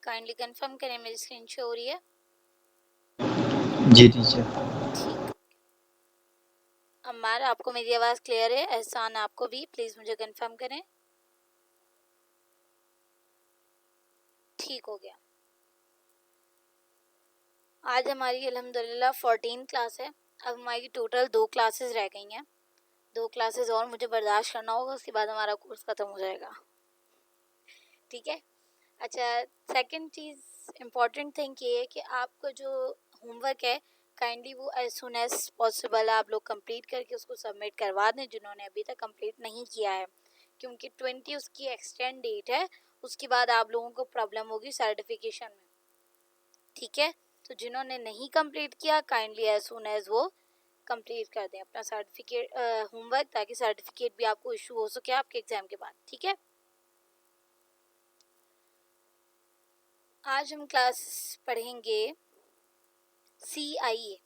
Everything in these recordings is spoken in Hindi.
काइंडली कंफर्म करें मेरी स्क्रीन शो हो रही है? जी टीचर। ठीक। अम्मार आपको मेरी आवाज़ क्लियर है? एहसान आपको भी, प्लीज़ मुझे कंफर्म करें। ठीक हो गया। आज हमारी अल्हम्दुलिल्लाह 14 क्लास है। अब हमारी टोटल 2 क्लासेस रह गई हैं। 2 क्लासेस और मुझे बर्दाश्त करना होगा, उसके बाद हमारा कोर्स ख़त्म हो जाएगा। ठीक है। अच्छा, सेकंड चीज़ इम्पॉर्टेंट थिंग ये है कि आपका जो होमवर्क है काइंडली वो एज सुन एज पॉसिबल आप लोग कंप्लीट करके उसको सबमिट करवा दें जिन्होंने अभी तक कंप्लीट नहीं किया है, क्योंकि 20 उसकी एक्सटेंड डेट है। उसके बाद आप लोगों को प्रॉब्लम होगी सर्टिफिकेशन में। ठीक है, तो जिन्होंने नहीं कंप्लीट किया काइंडली एज सुन एज वो कंप्लीट कर दें अपना सर्टिफिकेट होमवर्क, ताकि सर्टिफिकेट भी आपको इशू हो सके आपके एग्जाम के बाद। ठीक है, आज हम क्लास पढ़ेंगे CIE।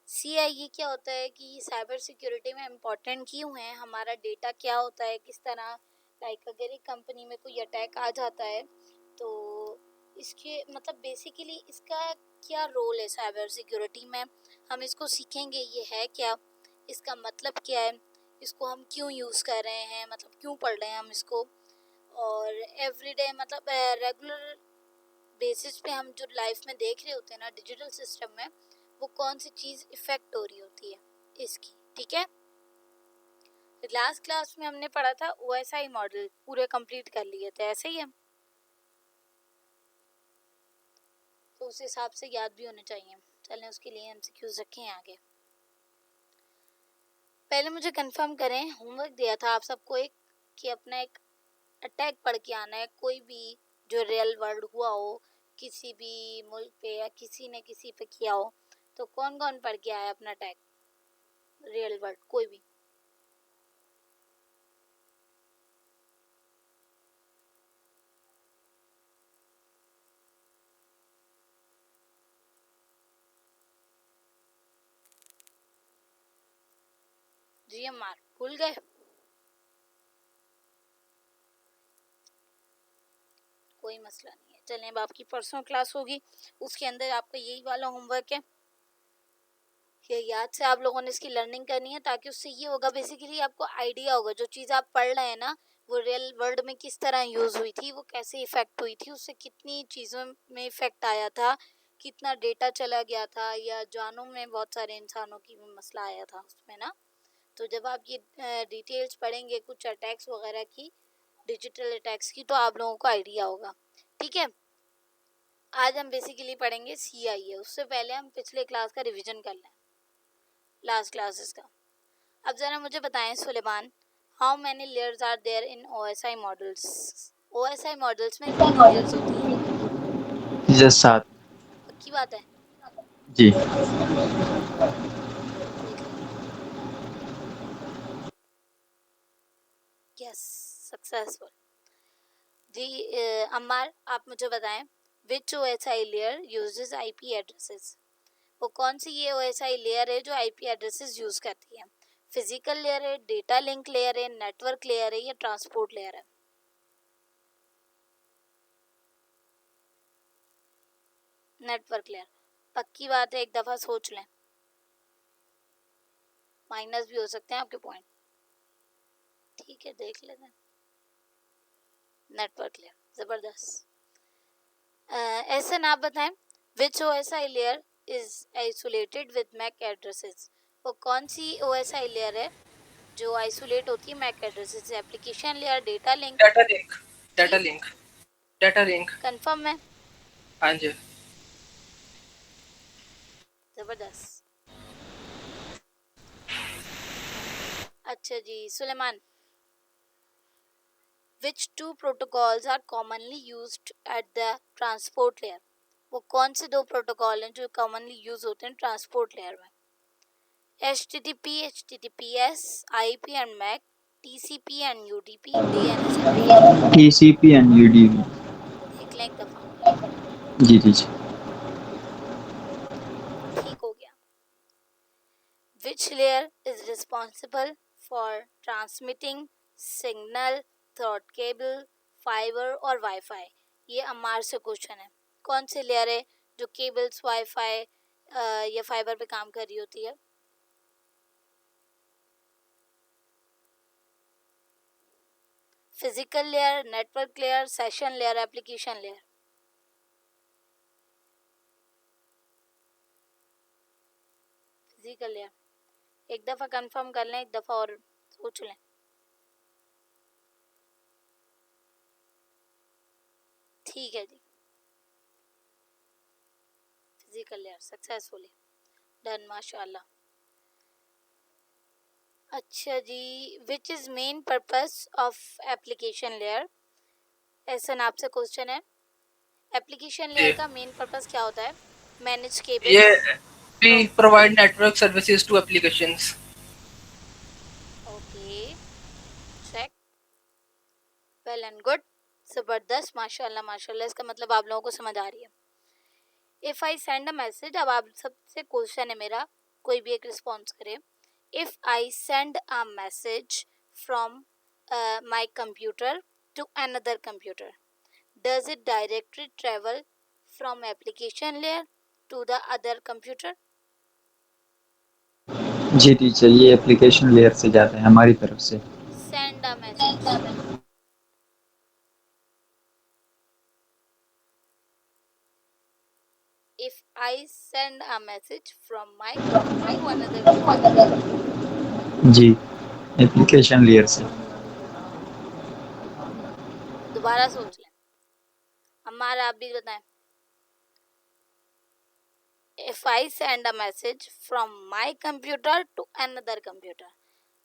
CIE क्या होता है कि साइबर सिक्योरिटी में इम्पोर्टेंट क्यों है, हमारा डेटा क्या होता है, किस तरह लाइक अगर एक कंपनी में कोई अटैक आ जाता है तो इसके मतलब बेसिकली इसका क्या रोल है साइबर सिक्योरिटी में, हम इसको सीखेंगे। ये है क्या, इसका मतलब क्या है, इसको हम क्यों यूज़ कर रहे हैं, मतलब क्यों पढ़ रहे हैं हम इसको, और एवरीडे मतलब रेगुलर बेसिस पे हम जो लाइफ में देख रहे होते हैं ना डिजिटल सिस्टम में, वो कौन सी चीज़ इफ़ेक्ट हो रही होती है इसकी। ठीक है, लास्ट क्लास में हमने पढ़ा था OSI मॉडल, पूरे कंप्लीट कर लिए थे, ऐसे ही है तो उस हिसाब से याद भी होने चाहिए। चलें, उसके लिए MCQs रखे हैं आगे। पहले मुझे कंफर्म करें, होमवर्क दिया था आप सबको एक कि अपना एक अटैक पढ़ के आना है, कोई भी जो रियल वर्ल्ड हुआ हो किसी भी मुल्क पे या किसी ने किसी पे किया हो, तो कौन कौन पढ़ के आया अपना अटैक रियल वर्ल्ड, कोई भी? जी अम्मार भूल गए? कोई मसला नहीं है, चलें अब आपकी परसों क्लास होगी, उसके अंदर आपका यही वाला होमवर्क है। ये याद से आप लोगों ने इसकी लर्निंग करनी है, ताकि उससे ये होगा बेसिकली आपको आइडिया होगा जो चीज़ आप पढ़ रहे हैं ना वो रियल वर्ल्ड में किस तरह यूज़ हुई थी, वो कैसे इफ़ेक्ट हुई थी, उससे कितनी चीज़ों में इफ़ेक्ट आया था, कितना डेटा चला गया था, या जानों में बहुत सारे इंसानों की भी मसला आया था उसमें ना। तो जब आप ये डिटेल्स पढ़ेंगे कुछ अटैक्स वगैरह की, डिजिटल अटैक्स की, तो आप लोगों को आइडिया होगा। ठीक है, आज हम बेसिकली पढ़ेंगे CIE। उससे पहले हम पिछले क्लास का रिवीजन कर लें, लास्ट क्लासेस का। अब ज़रा मुझे बताएं Suleman, how many layers are there in OSI models? OSI models में कितनी लेयर्स होती हैं? टीचर 7। पक्की बात है? जी। देख लेते हैं। Yes, successful. जी अम्मार आप मुझे बताएं, which OSI layer uses IP addresses? वो कौन सी ये OSI लेयर है जो IP एड्रेसेस यूज़ करती है? फिजिकल लेयर है, डेटा लिंक लेयर है, नेटवर्क लेयर है, या ट्रांसपोर्ट लेयर है? Network layer. पक्की बात है, एक दफ़ा सोच लें, माइनस भी हो सकते हैं आपके पॉइंट। ठीक है, देख लेते हैं। नेटवर्क लेयर, ज़बरदस्त। ऐसा ना बताएं, which OSI layer is isolated with MAC addresses? वो कौन सी OSI लेयर है जो आइसोलेट होती है मैक एड्रेसेस से? Application layer, data link? Data link. जी, data link. Data link. Confirm है? हाँ जी। ज़बरदस्त। अच्छा जी Suleman, which two protocols are commonly used at the transport layer? वो कौन से दो प्रोटोकॉल हैं जो कॉमनली यूज होते हैं ट्रांसपोर्ट लेयर में? HTTP, HTTPS, IP and MAC, TCP and UDP, DNS and DNS? TCP and UDP। देख लें एक दफ़ा। जी टीचर। ठीक हो गया। Which layer is responsible for transmitting signal through cable, fiber और Wi-Fi? ये अमार से क्वेश्चन है, कौन सी लेयर है जो केबल्स वाईफाई या फाइबर पे काम कर रही होती है? Physical layer, network layer, session layer, application layer? Physical layer. एक दफा कंफर्म कर लें, एक दफा और सोच लें। ठीक है जी, फिजिकल लेयर सक्सेसफुली डन, माशाल्लाह। अच्छा जी, which is main purpose of application layer? ऐसा ना आपसे क्वेश्चन है, एप्लीकेशन लेयर जी, का मेन पर्पस क्या होता है? मैनेज ये cables. we provide network services to applications. Okay, check, well and good, जबरदस्त, माशाल्लाह माशाल्लाह। इसका मतलब आप लोगों को समझ आ रही है। If I send a message, अब आप सबसे क्वेश्चन है मेरा, कोई भी एक रिस्पॉन्स करे। If I send a message from my computer to another computer, does it directly travel from application layer to the other computer? जी टीचर, ये एप्लीकेशन लेयर से जाता है हमारी तरफ से। Send a message. If I send a message from my computer to another computer, जी, एप्लीकेशन लेयर से। दोबारा सोच लें, हमारा आप भी बताएं। If I send a message from my computer to another computer,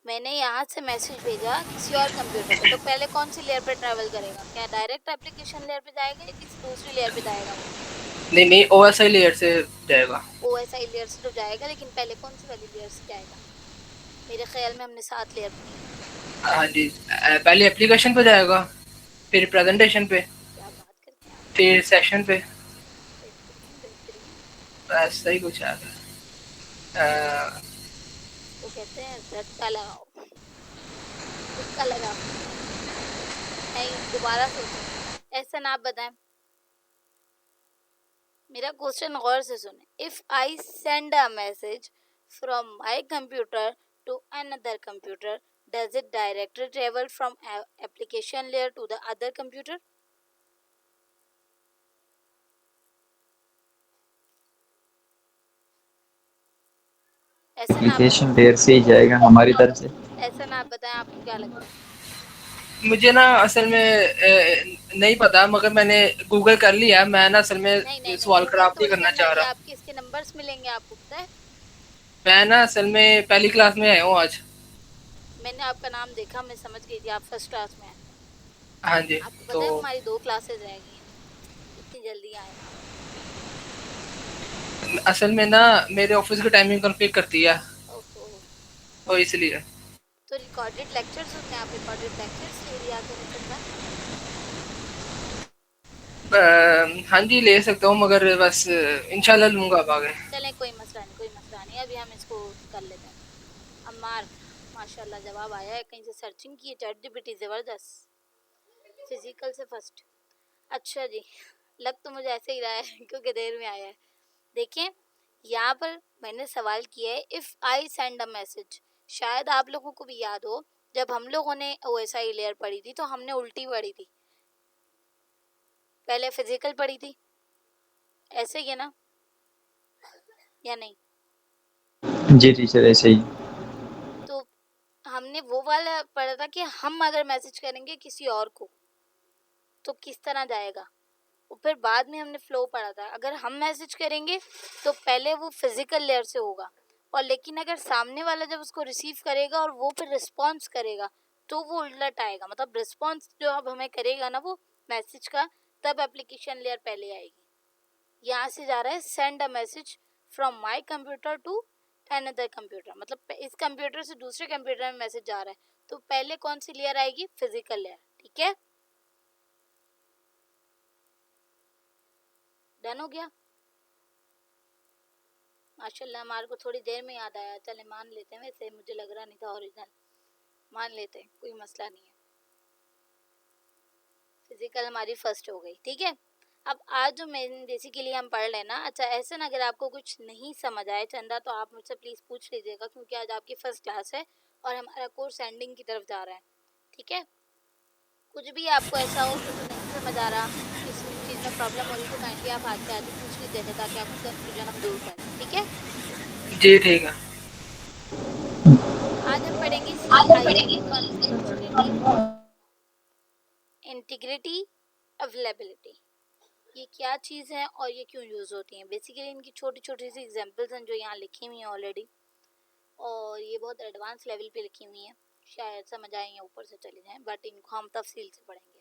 मैंने यहाँ से मैसेज भेजा किसी और कंप्यूटर पे, तो पहले कौन सी लेयर पे ट्रैवल करेगा? क्या डायरेक्ट एप्लीकेशन लेयर पे जाएगा या किसी दूसरी लेयर पे जाएगा? वो नहीं नहीं, OSI लेयर से जाएगा। OSI लेयर से तो जाएगा, लेकिन पहले कौन सी वाली लेयर से जाएगा? मेरे ख्याल में हमने 7 लेयर पढ़ी है। हाँ जी, पहले एप्लीकेशन पे जाएगा, फिर प्रेजेंटेशन पे, क्या बात करते हैं आप, फिर सेशन पे। बेहतरीन बेहतरीन। बस सही कुछ आ गया। इसको कहते हैं झटका लगाओ, तुक्का लगाओ। नहीं, दोबारा सोचें, ऐसा ना आप बताएं। मेरा क्वेश्चन गौर से सुने। If I send a message from my computer to another computer, does it directly travel from application layer to the other computer? ऐसा ना आप एप्लीकेशन बताएं, लेयर से ही जाएगा हमारी तरफ से। ऐसा ना आप बताएं, आपको क्या लगता है? मुझे ना असल में नहीं पता, मगर मैंने गूगल कर लिया। मैं ना असल में नहीं नहीं नहीं, सवाल गूगल खराब नहीं थोड़ी करना करना, चाह ये रहा। आपके इसके नंबर्स मिलेंगे, आपको पता है। मैं ना असल में पहली क्लास में आया हूँ आज। मैंने आपका नाम देखा, मैं समझ गई थी आप फर्स्ट क्लास में हैं। हाँ जी। आपको तो पता है हमारी 2 क्लासेस रह गई हैं, इतनी जल्दी आए आप। असल में ना मेरे ऑफिस की टाइमिंग कंप्लीट करती है, ओहो, तो इसलिए। तो रिकॉर्डेड लेक्चर्स होते हैं, आप रिकॉर्डेड लेक्चर्स ले लिया करें चंदा। हाँ जी, ले सकता हूँ, मगर बस इंशाल्लाह लूँगा अब आगे। चलें, कोई मसला नहीं, कोई मसला नहीं, अभी हम इसको कर लेते हैं। अम्मार, माशाल्लाह जवाब आया है, कहीं से सर्चिंग की है, चैटजीपीटी ज़बरदस्त, फिजिकल से फर्स्ट। अच्छा जी, लग तो मुझे ऐसे ही रहा है क्योंकि देर में आया है। देखें, यहाँ पर मैंने सवाल किया है if I send a message. शायद आप लोगों को भी याद हो, जब हम लोगों ने OSI लेयर पढ़ी थी तो हमने उल्टी पढ़ी थी, पहले फिजिकल पढ़ी थी, ऐसे ही है ना, या नहीं? जी टीचर, ऐसे ही। तो हमने वो वाला पढ़ा था कि हम अगर मैसेज करेंगे किसी और को तो किस तरह जाएगा, और फिर बाद में हमने फ्लो पढ़ा था, अगर हम मैसेज करेंगे तो पहले वो फिजिकल लेयर से होगा, और लेकिन अगर सामने वाला जब उसको रिसीव करेगा और वो फिर रिस्पॉन्स करेगा तो वो उलट आएगा, मतलब रिस्पॉन्स जो अब हमें करेगा ना वो मैसेज का, तब एप्लीकेशन लेयर पहले आएगी। यहाँ से जा रहा है send a message from my computer to another computer, मतलब इस कंप्यूटर से दूसरे कंप्यूटर में मैसेज जा रहा है, तो पहले कौन सी लेयर आएगी? Physical layer. ठीक है, डन हो गया। माशाल्लाह, हमारे को थोड़ी देर में याद आया, चले मान लेते हैं, वैसे मुझे लग रहा नहीं था ओरिजिनल, मान लेते हैं, कोई मसला नहीं है। फिजिकल हमारी फर्स्ट हो गई, ठीक है। अब आज जो मेन बेसिकली हम पढ़ लेना। अच्छा ऐसे ना अगर आपको कुछ नहीं समझ आए चंदा तो आप मुझसे प्लीज़ पूछ लीजिएगा, क्योंकि आज आपकी फर्स्ट क्लास है और हमारा कोर्स एंडिंग की तरफ जा रहा है, ठीक है। कुछ भी आपको ऐसा हो कि नहीं समझ आ रहा, किसी चीज़ में प्रॉब्लम हो रही तो काइंडली आप हाथ पे आके पूछ लीजिएगा, ताकि आपकी कन्फ्यूजन हम दूर करें, ठीक है। जी ठीक है। आज हम पढ़ेंगे CIA, कॉन्फिडेंशियलिटी, इंटीग्रिटी, अवेलेबिलिटी। ये क्या चीज़ है और ये क्यों यूज़ होती हैं। बेसिकली इनकी छोटी छोटी सी एग्जांपल्स हैं जो यहाँ लिखी हुई हैं ऑलरेडी, और ये बहुत एडवांस लेवल पे लिखी हुई हैं, शायद समझ आए या ऊपर से चले जाएं, बट इनको हम तफसील से पढ़ेंगे।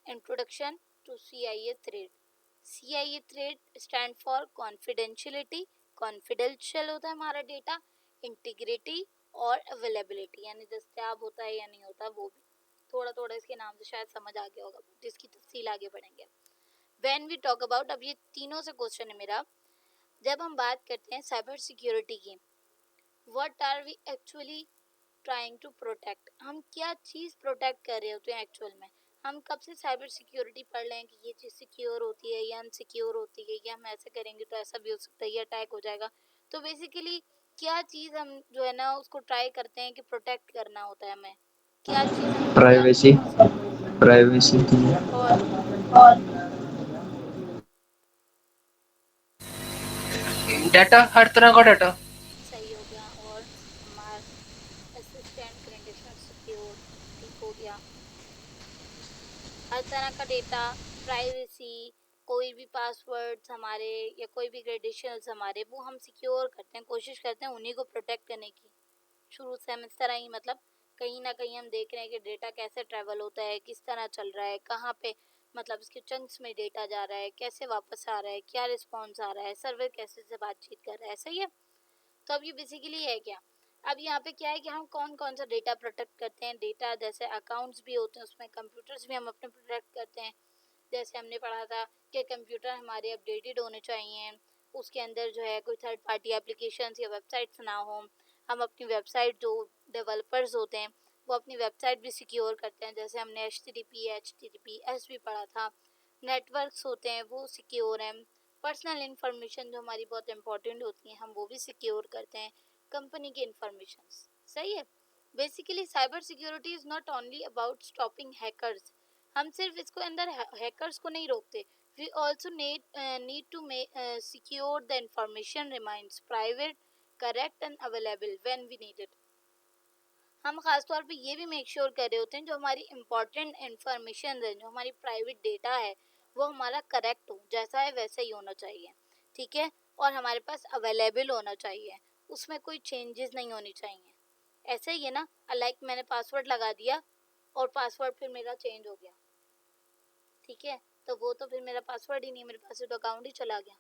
Introduction to CIA thread. CIA thread stand for confidentiality, confidential होता है हमारा डेटा, इंटीग्रिटी और अवेलेबिलिटी, यानी दस्तयाब होता है या नहीं होता, वो भी थोड़ा थोड़ा इसके नाम से शायद समझ आ गया होगा, जिसकी तफसील आगे बढ़ेंगे। व्हेन वी टॉक अबाउट, अब ये तीनों से क्वेश्चन है मेरा, जब हम बात करते हैं साइबर सिक्योरिटी की, what are we actually trying to protect, हम क्या चीज़ प्रोटेक्ट कर रहे होते हैं एक्चुअल में। हम कब से साइबर सिक्योरिटी पढ़ लें कि ये चीज़ सिक्योर होती है या अनसिक्योर होती है, या हम ऐसे करेंगे तो ऐसा भी हो सकता है, ये अटैक हो जाएगा। तो बेसिकली क्या चीज़ हम जो है ना उसको ट्राई करते हैं कि प्रोटेक्ट करना होता है हमें, क्या चीज़ हम प्राइवेसी, प्राइवेसी और डाटा, हर तरह का डाटा। सही हो गया, और हमारा असिस्टेंट कंडीशनर सिक्योर, ठीक हो गया। हर तरह का डेटा, प्राइवेसी, कोई भी पासवर्ड्स हमारे या कोई भी क्रेडेंशियल्स हमारे, वो हम सिक्योर करते हैं, कोशिश करते हैं उन्हीं को प्रोटेक्ट करने की। शुरू से हम इस तरह ही, मतलब कहीं ना कहीं हम देख रहे हैं कि डेटा कैसे ट्रैवल होता है, किस तरह चल रहा है, कहाँ पे मतलब इसके चंक्स में डेटा जा रहा है, कैसे वापस आ रहा है, क्या रिस्पॉन्स आ रहा है, सर्वर कैसे से बातचीत कर रहा है, सही है। तो अब ये बेसिकली है क्या, अब यहाँ पे क्या है कि हम कौन कौन सा डेटा प्रोटेक्ट करते हैं। डेटा जैसे अकाउंट्स भी होते हैं, उसमें कंप्यूटर्स भी हम अपने प्रोटेक्ट करते हैं। जैसे हमने पढ़ा था कि कंप्यूटर हमारे अपडेटेड होने चाहिए, उसके अंदर जो है कोई थर्ड पार्टी एप्लीकेशंस या वेबसाइट्स ना हो। हम अपनी वेबसाइट, जो डेवलपर्स होते हैं वो अपनी वेबसाइट भी सिक्योर करते हैं, जैसे हमने HTTPS भी पढ़ा था। नेटवर्क्स होते हैं वो सिक्योर हैं। पर्सनल इन्फॉर्मेशन जो हमारी बहुत इंपॉर्टेंट होती हैं हम वो भी सिक्योर करते हैं। कंपनी की इंफॉर्मेशन, सही है। Basically cyber security is not only about stopping hackers, हम सिर्फ इसको अंदर हैकर्स को नहीं रोकते, we also need to secure the information remains private, correct and available when we need it. हम खासतौर पे ये भी मेक श्योर कर रहे होते हैं जो हमारी इंपॉर्टेंट इंफॉर्मेशन है, जो हमारी प्राइवेट डेटा है, वो हमारा करेक्ट हो, जैसा है वैसा ही होना चाहिए, ठीक है। और हमारे पास अवेलेबल होना चाहिए, उसमें कोई चेंजेस नहीं होनी चाहिए। ऐसे ही है ना, लाइक मैंने पासवर्ड लगा दिया और पासवर्ड फिर मेरा चेंज हो गया, ठीक है, तो वो तो फिर मेरा पासवर्ड ही नहीं, मेरे पास तो अकाउंट ही चला गया।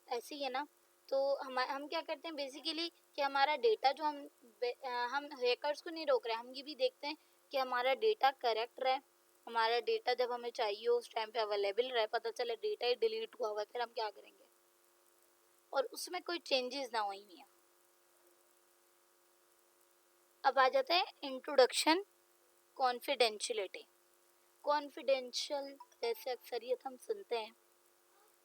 ऐसे ही है ना। तो हम क्या करते हैं बेसिकली कि हमारा डेटा जो हम हैकर्स को नहीं रोक रहे, हम ये भी देखते हैं कि हमारा डेटा करेक्ट रहे, हमारा डेटा जब हमें चाहिए उस टाइम पे अवेलेबल रहे, पता चले डेटा ही डिलीट हुआ हुआ, फिर हम क्या करेंगे, और उसमें कोई चेंजेस ना हुई है। अब आ जाता है इंट्रोडक्शन, कॉन्फिडेंशियलिटी। कॉन्फिडेंशियल जैसे अक्सरियत हम सुनते हैं,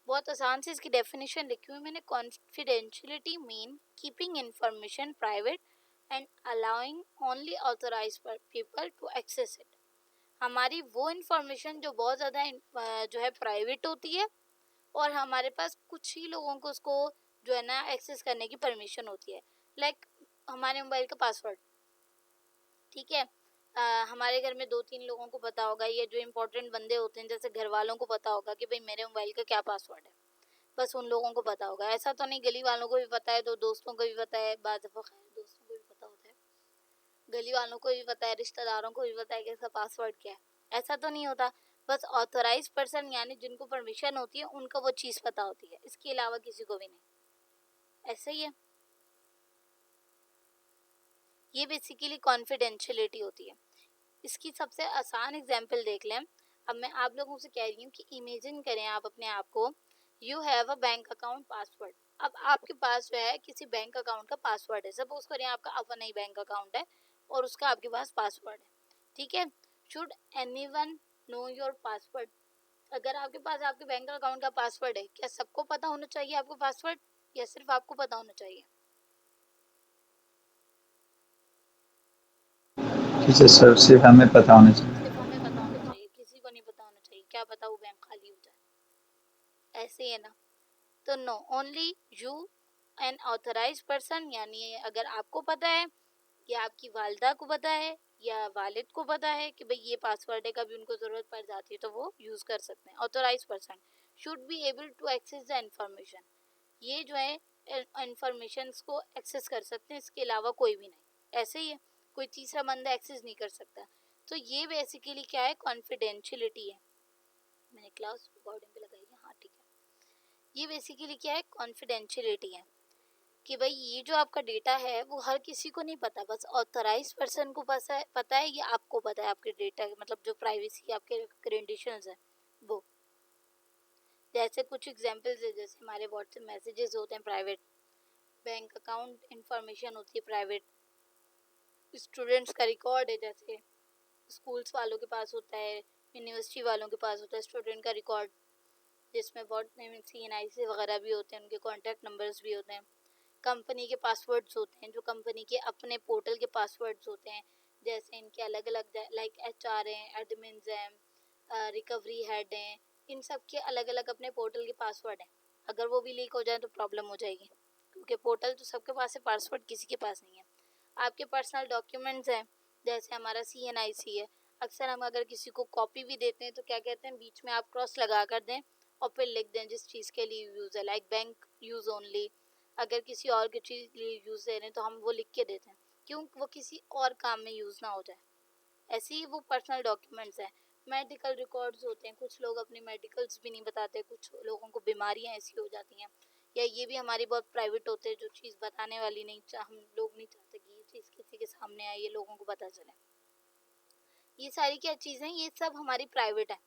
बहुत आसान से इसकी डेफिनेशन लिखी हुई मैंने। Confidentiality mean keeping information private and allowing only authorised people to access it. हमारी वो इंफॉर्मेशन जो बहुत ज़्यादा जो है प्राइवेट होती है, और हमारे पास कुछ ही लोगों को उसको जो है ना एक्सेस करने की परमिशन होती है। लाइक हमारे मोबाइल का पासवर्ड, ठीक है, हमारे घर में 2-3 लोगों को पता होगा, ये जो इम्पोर्टेंट बंदे होते हैं जैसे घर वालों को पता होगा कि भाई मेरे मोबाइल का क्या पासवर्ड है, बस उन लोगों को पता होगा। ऐसा तो नहीं गली वालों को भी पता है, तो दोस्तों को भी पता है, बाद दोस्तों को भी पता होता है, गली वालों को भी पता है, रिश्तेदारों को भी पता है कि इसका पासवर्ड क्या है, ऐसा तो नहीं होता। बस ऑथराइज पर्सन यानी जिनको परमिशन होती है उनको वो चीज़ पता होती है, इसके अलावा किसी को भी नहीं। ऐसा ही है, ये बेसिकली कॉन्फिडेंशियलिटी होती है। इसकी सबसे आसान एग्जाम्पल देख लें। अब मैं आप लोगों से कह रही हूँ कि इमेजिन करें आप अपने आप को, you have a bank account password. अब आपके पास जो है किसी बैंक अकाउंट का पासवर्ड है, सपोज करें आपका अपना ही बैंक अकाउंट है, और उसका आपके पास पासवर्ड है, ठीक है। Should anyone know your password? अगर आपके पास आपके बैंक अकाउंट का पासवर्ड है, क्या सबको पता होना चाहिए आपको पासवर्ड, या सिर्फ आपको पता होना चाहिए? जी सर, सिर्फ हमें पता होना चाहिए। सिर्फ हमें पता होना चाहिए, किसी को नहीं पता होना चाहिए। क्या पता वो बैंक खाली हो जाए, ऐसे ही है ना। तो no, only you an authorise person, यानी अगर आपको पता है या आपकी वालदा को पता है या वालिद को पता है कि भाई ये पासवर्ड है, कभी उनको ज़रूरत पड़ जाती है तो वो यूज़ कर सकते हैं। Authorise person should be able to access the information, ये जो है इंफॉर्मेशन को एक्सेस कर सकते हैं, इसके अलावा कोई भी नहीं। ऐसे ही है, कोई तीसरा बंदा एक्सेस नहीं कर सकता। तो ये बेसिकली क्या है, कॉन्फिडेंशियलिटी है। मैंने क्लास रिकॉर्डिंग पे लगाई है, हाँ ठीक है। ये बेसिकली क्या है, कॉन्फिडेंशियलिटी है कि भाई ये जो आपका डेटा है वो हर किसी को नहीं पता, बस ऑथराइज पर्सन को पता है, ये आपको पता है आपके डेटा, मतलब जो प्राइवेसी आपके क्रेडेंशियल्स है वो। जैसे कुछ एग्जांपल्स है, जैसे हमारे व्हाट्सएप मैसेजेस होते हैं प्राइवेट, बैंक अकाउंट इंफॉर्मेशन होती है प्राइवेट, स्टूडेंट्स का रिकॉर्ड है, जैसे स्कूल्स वालों के पास होता है, यूनिवर्सिटी वालों के पास होता है स्टूडेंट का रिकॉर्ड, जिसमें बहुत CNIC वगैरह भी होते हैं, उनके कॉन्टैक्ट नंबर्स भी होते हैं। कंपनी के पासवर्ड्स होते हैं, जो कंपनी के अपने पोर्टल के पासवर्ड्स होते हैं, जैसे इनके अलग अलग लाइक HR हैं, एडमिन्स हैं, रिकवरी हेड हैं, इन सब के अलग अलग अपने पोर्टल के पासवर्ड हैं। अगर वो भी लीक हो जाए तो प्रॉब्लम हो जाएगी, क्योंकि पोर्टल तो सबके पास है, पासवर्ड किसी के पास नहीं है। आपके पर्सनल डॉक्यूमेंट्स हैं, जैसे हमारा CNIC है, अक्सर हम अगर किसी को कॉपी भी देते हैं तो क्या कहते हैं, बीच में आप क्रॉस लगा कर दें और फिर लिख दें जिस चीज़ के लिए यूज़ है, लाइक बैंक यूज़ ओनली। अगर किसी और की चीज़ लिए यूज़ दे रहे हैं तो हम वो लिख के देते हैं, क्यों, वो किसी और काम में यूज़ ना हो जाए। ऐसे ही वो पर्सनल डॉक्यूमेंट्स हैं। मेडिकल रिकॉर्ड्स होते हैं, कुछ लोग अपनी मेडिकल्स भी नहीं बताते, कुछ लोगों को बीमारियां ऐसी हो जाती हैं, या ये भी हमारी बहुत प्राइवेट होते हैं, जो चीज़ बताने वाली नहीं, हम लोग नहीं चाहते कि ये चीज़ किसी के सामने आए, ये लोगों को पता चले। ये सारी क्या चीज़ें, ये सब हमारी प्राइवेट है।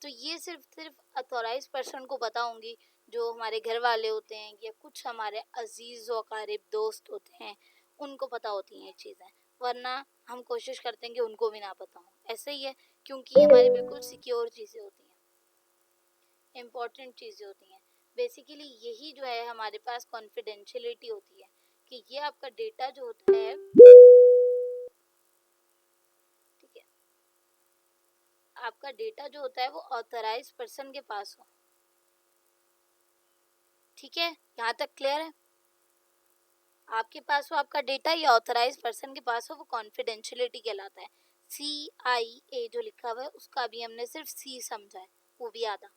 तो ये सिर्फ अथॉराइज पर्सन को पता होंगी, जो हमारे घर वाले होते हैं या कुछ हमारे अजीज व कारिब दोस्त होते हैं, उनको पता होती हैं ये चीज़ें, वरना हम कोशिश करते हैं कि उनको भी ना पता हो। ऐसे ही है, क्योंकि ये हमारी बिल्कुल सिक्योर चीज़ें होती हैं, इम्पॉर्टेंट चीज़ें होती हैं। बेसिकली यही जो है हमारे पास कॉन्फिडेंशियलिटी होती है, कि ये आपका डेटा जो होता है, ठीक है, आपका डेटा जो होता है वो ऑथराइज पर्सन के पास हो। ठीक है, यहाँ तक क्लियर है? आपके पास हो आपका डेटा या ऑथराइज पर्सन के पास हो, वो कॉन्फिडेंशियलिटी कहलाता है। CIA जो लिखा हुआ है उसका भी हमने सिर्फ C समझा है, वो भी आधा।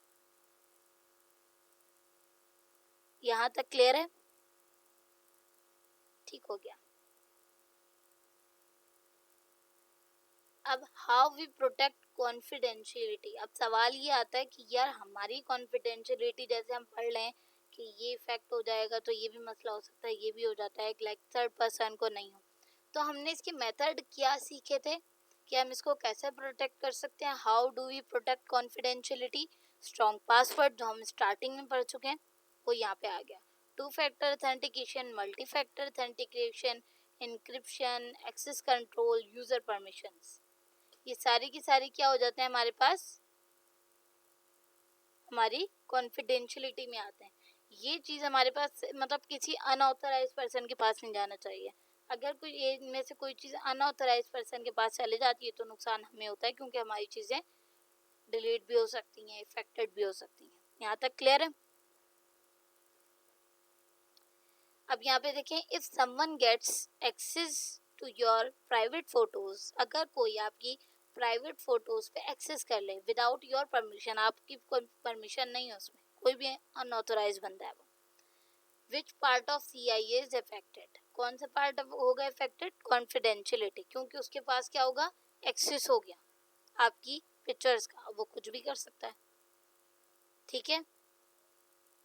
यहाँ तक क्लियर है? ठीक हो गया। अब हाउ वी प्रोटेक्ट कॉन्फिडेंशियलिटी। अब सवाल ये आता है कि यार हमारी कॉन्फिडेंशियलिटी, जैसे हम पढ़ लें कि ये इफेक्ट हो जाएगा तो ये भी मसला हो सकता है, ये भी हो जाता है, लाइक थर्ड पर्सन को नहीं हो। तो हमने इसके मेथड क्या सीखे थे कि हम इसको कैसे प्रोटेक्ट कर सकते हैं, how do we protect confidentiality. Strong password जो हम स्टार्टिंग में पढ़ चुके हैं वो यहाँ पे आ गया। 2 factor authentication, multi factor authentication, encryption, access control, user permissions, ये सारी की सारी क्या हो जाते हैं हमारे पास, हमारी कॉन्फिडेंशियलिटी में आते हैं। ये चीज़ हमारे पास मतलब किसी अनऑथराइज पर्सन के पास नहीं जाना चाहिए। अगर कोई इनमें से कोई चीज़ अनऑथराइज पर्सन के पास चले जाती है तो नुकसान हमें होता है, क्योंकि हमारी चीज़ें डिलीट भी हो सकती हैं, इफेक्टेड भी हो सकती हैं। यहाँ तक क्लियर है? अब यहाँ पे देखें, if someone gets access to your private photos, अगर कोई आपकी प्राइवेट फोटोज पे एक्सेस कर ले विदाउट योर परमिशन, आपकी कोई परमिशन नहीं है उसमें, कोई भी अनऑथराइज बंदा है वो, which part of CIA is affected, कौन सा पार्ट होगा अफेक्टेड, कॉन्फिडेंशियलिटी, क्योंकि उसके पास क्या होगा, एक्सेस हो गया आपकी पिक्चर्स का, वो कुछ भी कर सकता है। ठीक है,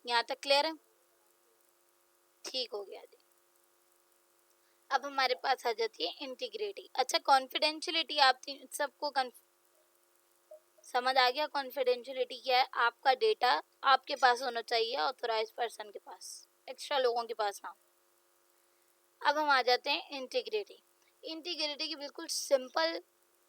यहाँ तक क्लियर है? ठीक हो गया जी। अब हमारे पास आ जाती है इंटीग्रिटी। अच्छा, कॉन्फिडेंशियलिटी आप सबको समझ आ गया? कॉन्फिडेंशियलिटी क्या है, आपका डेटा आपके पास होना चाहिए, ऑथराइज पर्सन के पास, एक्स्ट्रा लोगों के पास ना। अब हम आ जाते हैं इंटीग्रिटी। इंटीग्रिटी की बिल्कुल सिंपल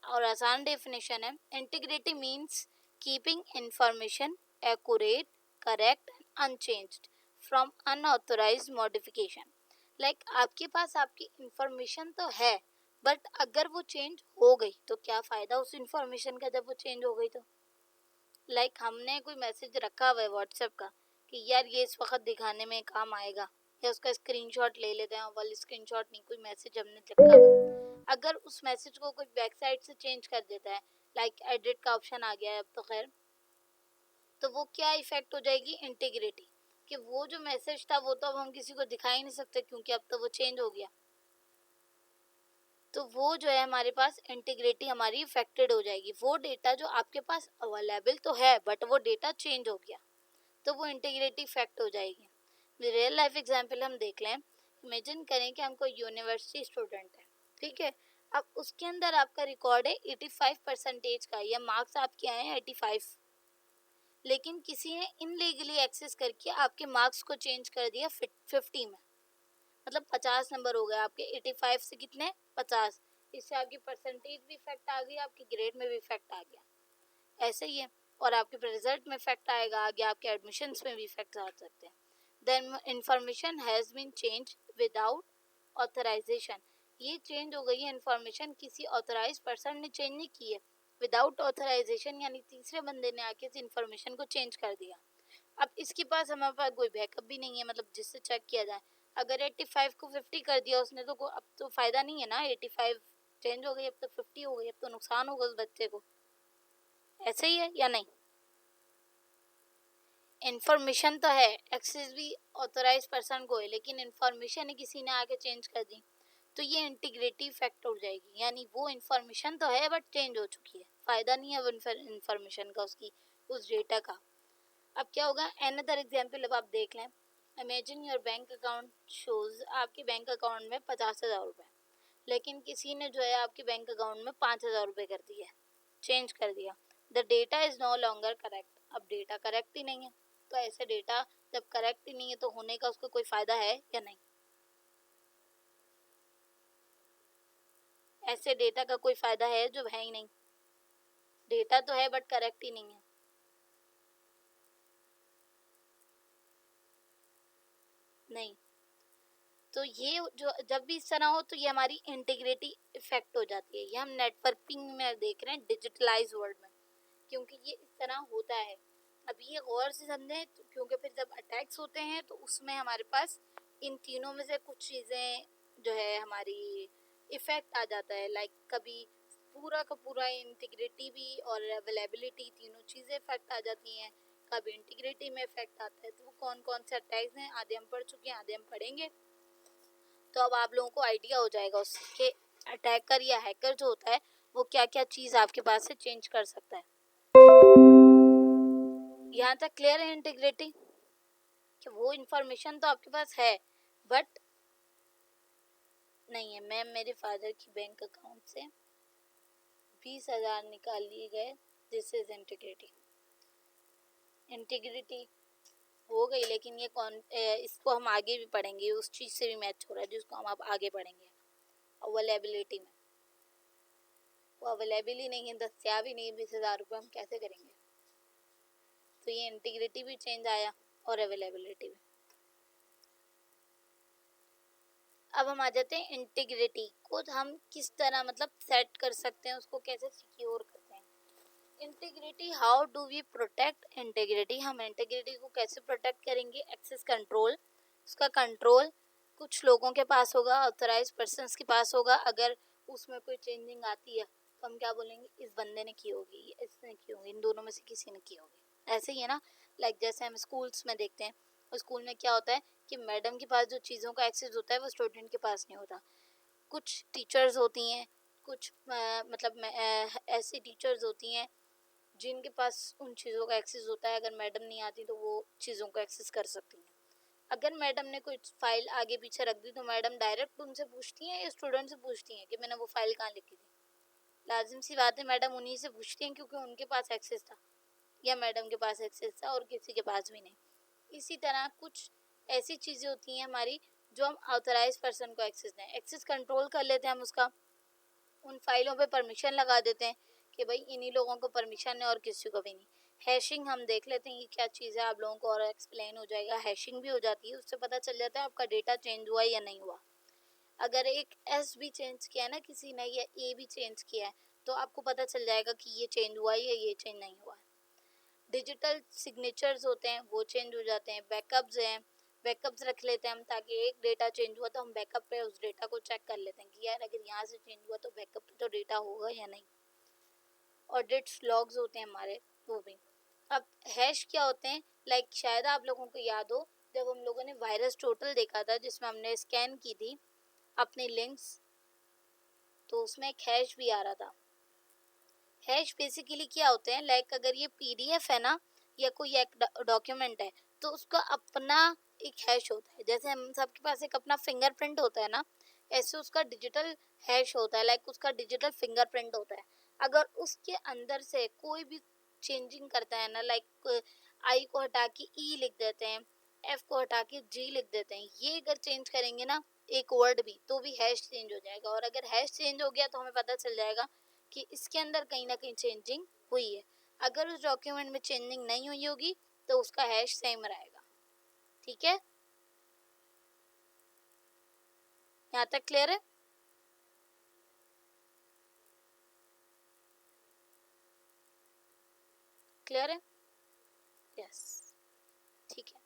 और आसान डेफिनेशन है। Integrity means keeping information accurate, correct, unchanged from unauthorised modification. Like आपके पास आपकी इंफॉर्मेशन तो है, बट अगर वो चेंज हो गई तो क्या फ़ायदा उस इंफॉर्मेशन का जब वो चेंज हो गई तो। लाइक हमने कोई मैसेज रखा हुआ है व्हाट्सएप का कि यार ये इस वक्त दिखाने में काम आएगा, या उसका स्क्रीनशॉट ले लेते हैं, वाली स्क्रीनशॉट नहीं, कोई मैसेज हमने लिखा हुआ, अगर उस मैसेज को कोई बैक साइड से चेंज कर देता है, लाइक एडिट का ऑप्शन आ गया है अब तो खैर, तो वो क्या इफेक्ट हो जाएगी, इंटीग्रिटी, कि वो जो मैसेज था वो तो अब हम किसी को दिखा ही नहीं सकते क्योंकि अब तो वो चेंज हो गया। तो वो जो है हमारे पास इंटीग्रिटी हमारी इफेक्टेड हो जाएगी। वो डेटा जो आपके पास अवेलेबल तो है बट वो डेटा चेंज हो गया तो वो इंटीग्रिटी इफेक्ट हो जाएगी। रियल लाइफ एग्जांपल हम देख लें। इमेजिन करें कि हम कोई यूनिवर्सिटी स्टूडेंट है, ठीक है। अब उसके अंदर आपका रिकॉर्ड है 85% का, या मार्क्स आपके आए हैं 85, लेकिन किसी ने इनलीगली एक्सेस करके आपके मार्क्स को चेंज कर दिया 50 में, मतलब 50 नंबर हो गए आपके 85 से कितने 50। इससे आपकी परसेंटेज भी इफेक्ट आ गई, आपके ग्रेड में भी इफेक्ट आ गया। ऐसे ही है, और आपके रिजल्ट में इफेक्ट आएगा, आगे आपके एडमिशन्स में भी इफेक्ट आ सकते हैं। Then information has been change without authorisation. ये चेंज हो गई है इंफॉर्मेशन, किसी ऑथराइज पर्सन ने चेंज नहीं की है, विदाउट ऑथराइजेशन यानी तीसरे बंदे ने आके इस इंफॉर्मेशन को चेंज कर दिया। अब इसके पास हमारे पास कोई बैकअप भी नहीं है, मतलब जिससे चेक किया जाए। अगर 85 को 50 कर दिया उसने तो अब तो फ़ायदा नहीं है ना, 85 चेंज हो गई, अब तो 50 हो गई, अब तो नुकसान होगा उस बच्चे को। ऐसे ही है या नहीं। इंफॉर्मेशन तो है, एक्सेस भी ऑथराइज पर्सन को है, लेकिन इंफॉर्मेशन ही किसी ने आके चेंज कर दी तो ये इंटीग्रिटी इफेक्ट हो जाएगी। यानी वो इंफॉर्मेशन तो है बट चेंज हो चुकी है, फ़ायदा नहीं है वो इंफॉर्मेशन का, उसकी उस डेटा का। अब क्या होगा, अनदर एग्जाम्पल अब आप देख लें। Imagine your bank account shows, आपके बैंक अकाउंट में 50,000 रुपये, लेकिन किसी ने जो है आपके बैंक अकाउंट में 5,000 रुपये कर दिए, चेंज कर दिया। The data is no longer correct. अब डेटा करेक्ट ही नहीं है, तो ऐसे डेटा जब करेक्ट ही नहीं है तो होने का उसका कोई फ़ायदा है या नहीं। ऐसे डेटा का कोई फ़ायदा है जो है ही नहीं, डेटा तो है बट करेक्ट ही नहीं है। नहीं, तो ये जो जब भी इस तरह हो तो ये हमारी इंटीग्रिटी इफेक्ट हो जाती है। ये हम नेटवर्किंग में देख रहे हैं डिजिटलाइज वर्ल्ड में, क्योंकि ये इस तरह होता है। अब ये गौर से समझें तो, क्योंकि फिर जब अटैक्स होते हैं तो उसमें हमारे पास इन तीनों में से कुछ चीज़ें जो है हमारी इफेक्ट आ जाता है। लाइक कभी पूरा का पूरा इंटीग्रिटी भी और अवेलेबिलिटी तीनों चीज़ें इफेक्ट आ जाती हैं, कभी इंटीग्रिटी में इफेक्ट आता है। तो वो कौन कौन से अटैक्स हैं, आधे हम पढ़ चुके हैं, आधे हम पढ़ेंगे, तो अब आप लोगों को आइडिया हो जाएगा उसके अटैकर या हैकर जो होता है वो क्या क्या चीज़ आपके पास से चेंज कर सकता है। यहाँ तक क्लियर है इंटीग्रिटी, कि वो इंफॉर्मेशन तो आपके पास है बट नहीं है। मैम मेरे फादर की बैंक अकाउंट से 20,000 निकाल लिए गए, दिस इज इंटीग्रिटी। इंटीग्रिटी हो गई, लेकिन ये कौन इसको हम आगे भी पढ़ेंगे, उस चीज़ से भी मैच हो रहा है जिसको हम आप आगे पढ़ेंगे अवेलेबिलिटी में। वो अवेलेबल ही नहीं है, दस्तियाब ही नहीं है 20,000 रुपये, हम कैसे करेंगे। तो ये इंटीग्रिटी भी चेंज आया और अवेलेबिलिटी भी। अब हम आ जाते हैं इंटीग्रिटी को हम किस तरह मतलब सेट कर सकते हैं, उसको कैसे सिक्योर करते हैं। Integrity, how do we protect integrity, हम इंटीग्रिटी को कैसे प्रोटेक्ट करेंगे। एक्सेस कंट्रोल, उसका कंट्रोल कुछ लोगों के पास होगा, ऑथराइज पर्सन्स के पास होगा। अगर उसमें कोई चेंजिंग आती है तो हम क्या बोलेंगे, इस बंदे ने की होगी, इसने की होगी, इन दोनों में से किसी ने की होगी। ऐसे ही है ना, लाइक जैसे हम स्कूल्स में देखते हैं, स्कूल में क्या होता है कि मैडम के पास जो चीज़ों का एक्सेस होता है वो स्टूडेंट के पास नहीं होता। कुछ टीचर्स होती हैं, कुछ मतलब ऐसी टीचर्स होती हैं जिनके पास उन चीज़ों का एक्सेस होता है। अगर मैडम नहीं आती तो वो चीज़ों को एक्सेस कर सकती हैं। अगर मैडम ने कोई फाइल आगे पीछे रख दी तो मैडम डायरेक्ट उनसे पूछती हैं या स्टूडेंट से पूछती हैं कि मैंने वो फाइल कहाँ लिखी थी। लाजिम सी बात है मैडम उन्हीं से पूछती हैं क्योंकि उनके पास एक्सेस था या मैडम के पास एक्सेस था और किसी के पास भी नहीं। इसी तरह कुछ ऐसी चीज़ें होती हैं हमारी जो हम ऑथराइज पर्सन को एक्सेस दें, एक्सेस कंट्रोल कर लेते हैं हम उसका, उन फाइलों पे परमिशन लगा देते हैं कि भाई इन्हीं लोगों को परमिशन है और किसी को भी नहीं। हैशिंग हम देख लेते हैं कि क्या चीज़ है, आप लोगों को और एक्सप्लेन हो जाएगा। हैशिंग भी हो जाती है, उससे पता चल जाता है आपका डेटा चेंज हुआ या नहीं हुआ। अगर एक एस भी चेंज किया है ना किसी ने, या ए भी चेंज किया है, तो आपको पता चल जाएगा कि ये चेंज हुआ है या ये चेंज नहीं हुआ है। डिजिटल सिग्नेचर्स होते हैं वो चेंज हो जाते हैं। बैकअप्स हैं, बैकअप्स रख लेते हैं हम, ताकि एक डेटा चेंज हुआ तो हम बैकअप पे उस डेटा को चेक कर लेते हैं कि यार अगर यहाँ से चेंज हुआ तो बैकअप पे तो डेटा होगा या नहीं। ऑडिट्स लॉग्स होते हैं हमारे, वो भी। अब हैश क्या होते हैं, लाइक शायद आप लोगों को याद हो जब हम लोगों ने वायरस टोटल देखा था जिसमें हमने स्कैन की थी अपनी लिंक्स, तो उसमें एक हैश भी आ रहा था। हैश बेसिकली क्या होते हैं, लाइक अगर ये पीडीएफ है ना या कोई एक डॉक्यूमेंट है तो उसका अपना एक हैश होता है। जैसे हम सबके पास एक अपना फिंगरप्रिंट होता है ना, ऐसे उसका डिजिटल हैश होता है, लाइक उसका डिजिटल फिंगरप्रिंट होता है। अगर उसके अंदर से कोई भी चेंजिंग करता है ना, लाइक आई को हटा के ई लिख देते हैं, एफ को हटा के जी लिख देते हैं, ये अगर चेंज करेंगे ना एक वर्ड भी, तो भी हैश चेंज हो जाएगा। और अगर हैश चेंज हो गया तो हमें पता चल जाएगा कि इसके अंदर कहीं ना कहीं चेंजिंग हुई है। अगर उस डॉक्यूमेंट में चेंजिंग नहीं हुई होगी तो उसका हैश सेम रहेगा। ठीक है, यहाँ तक क्लियर है? क्लियर है? यस, ठीक है।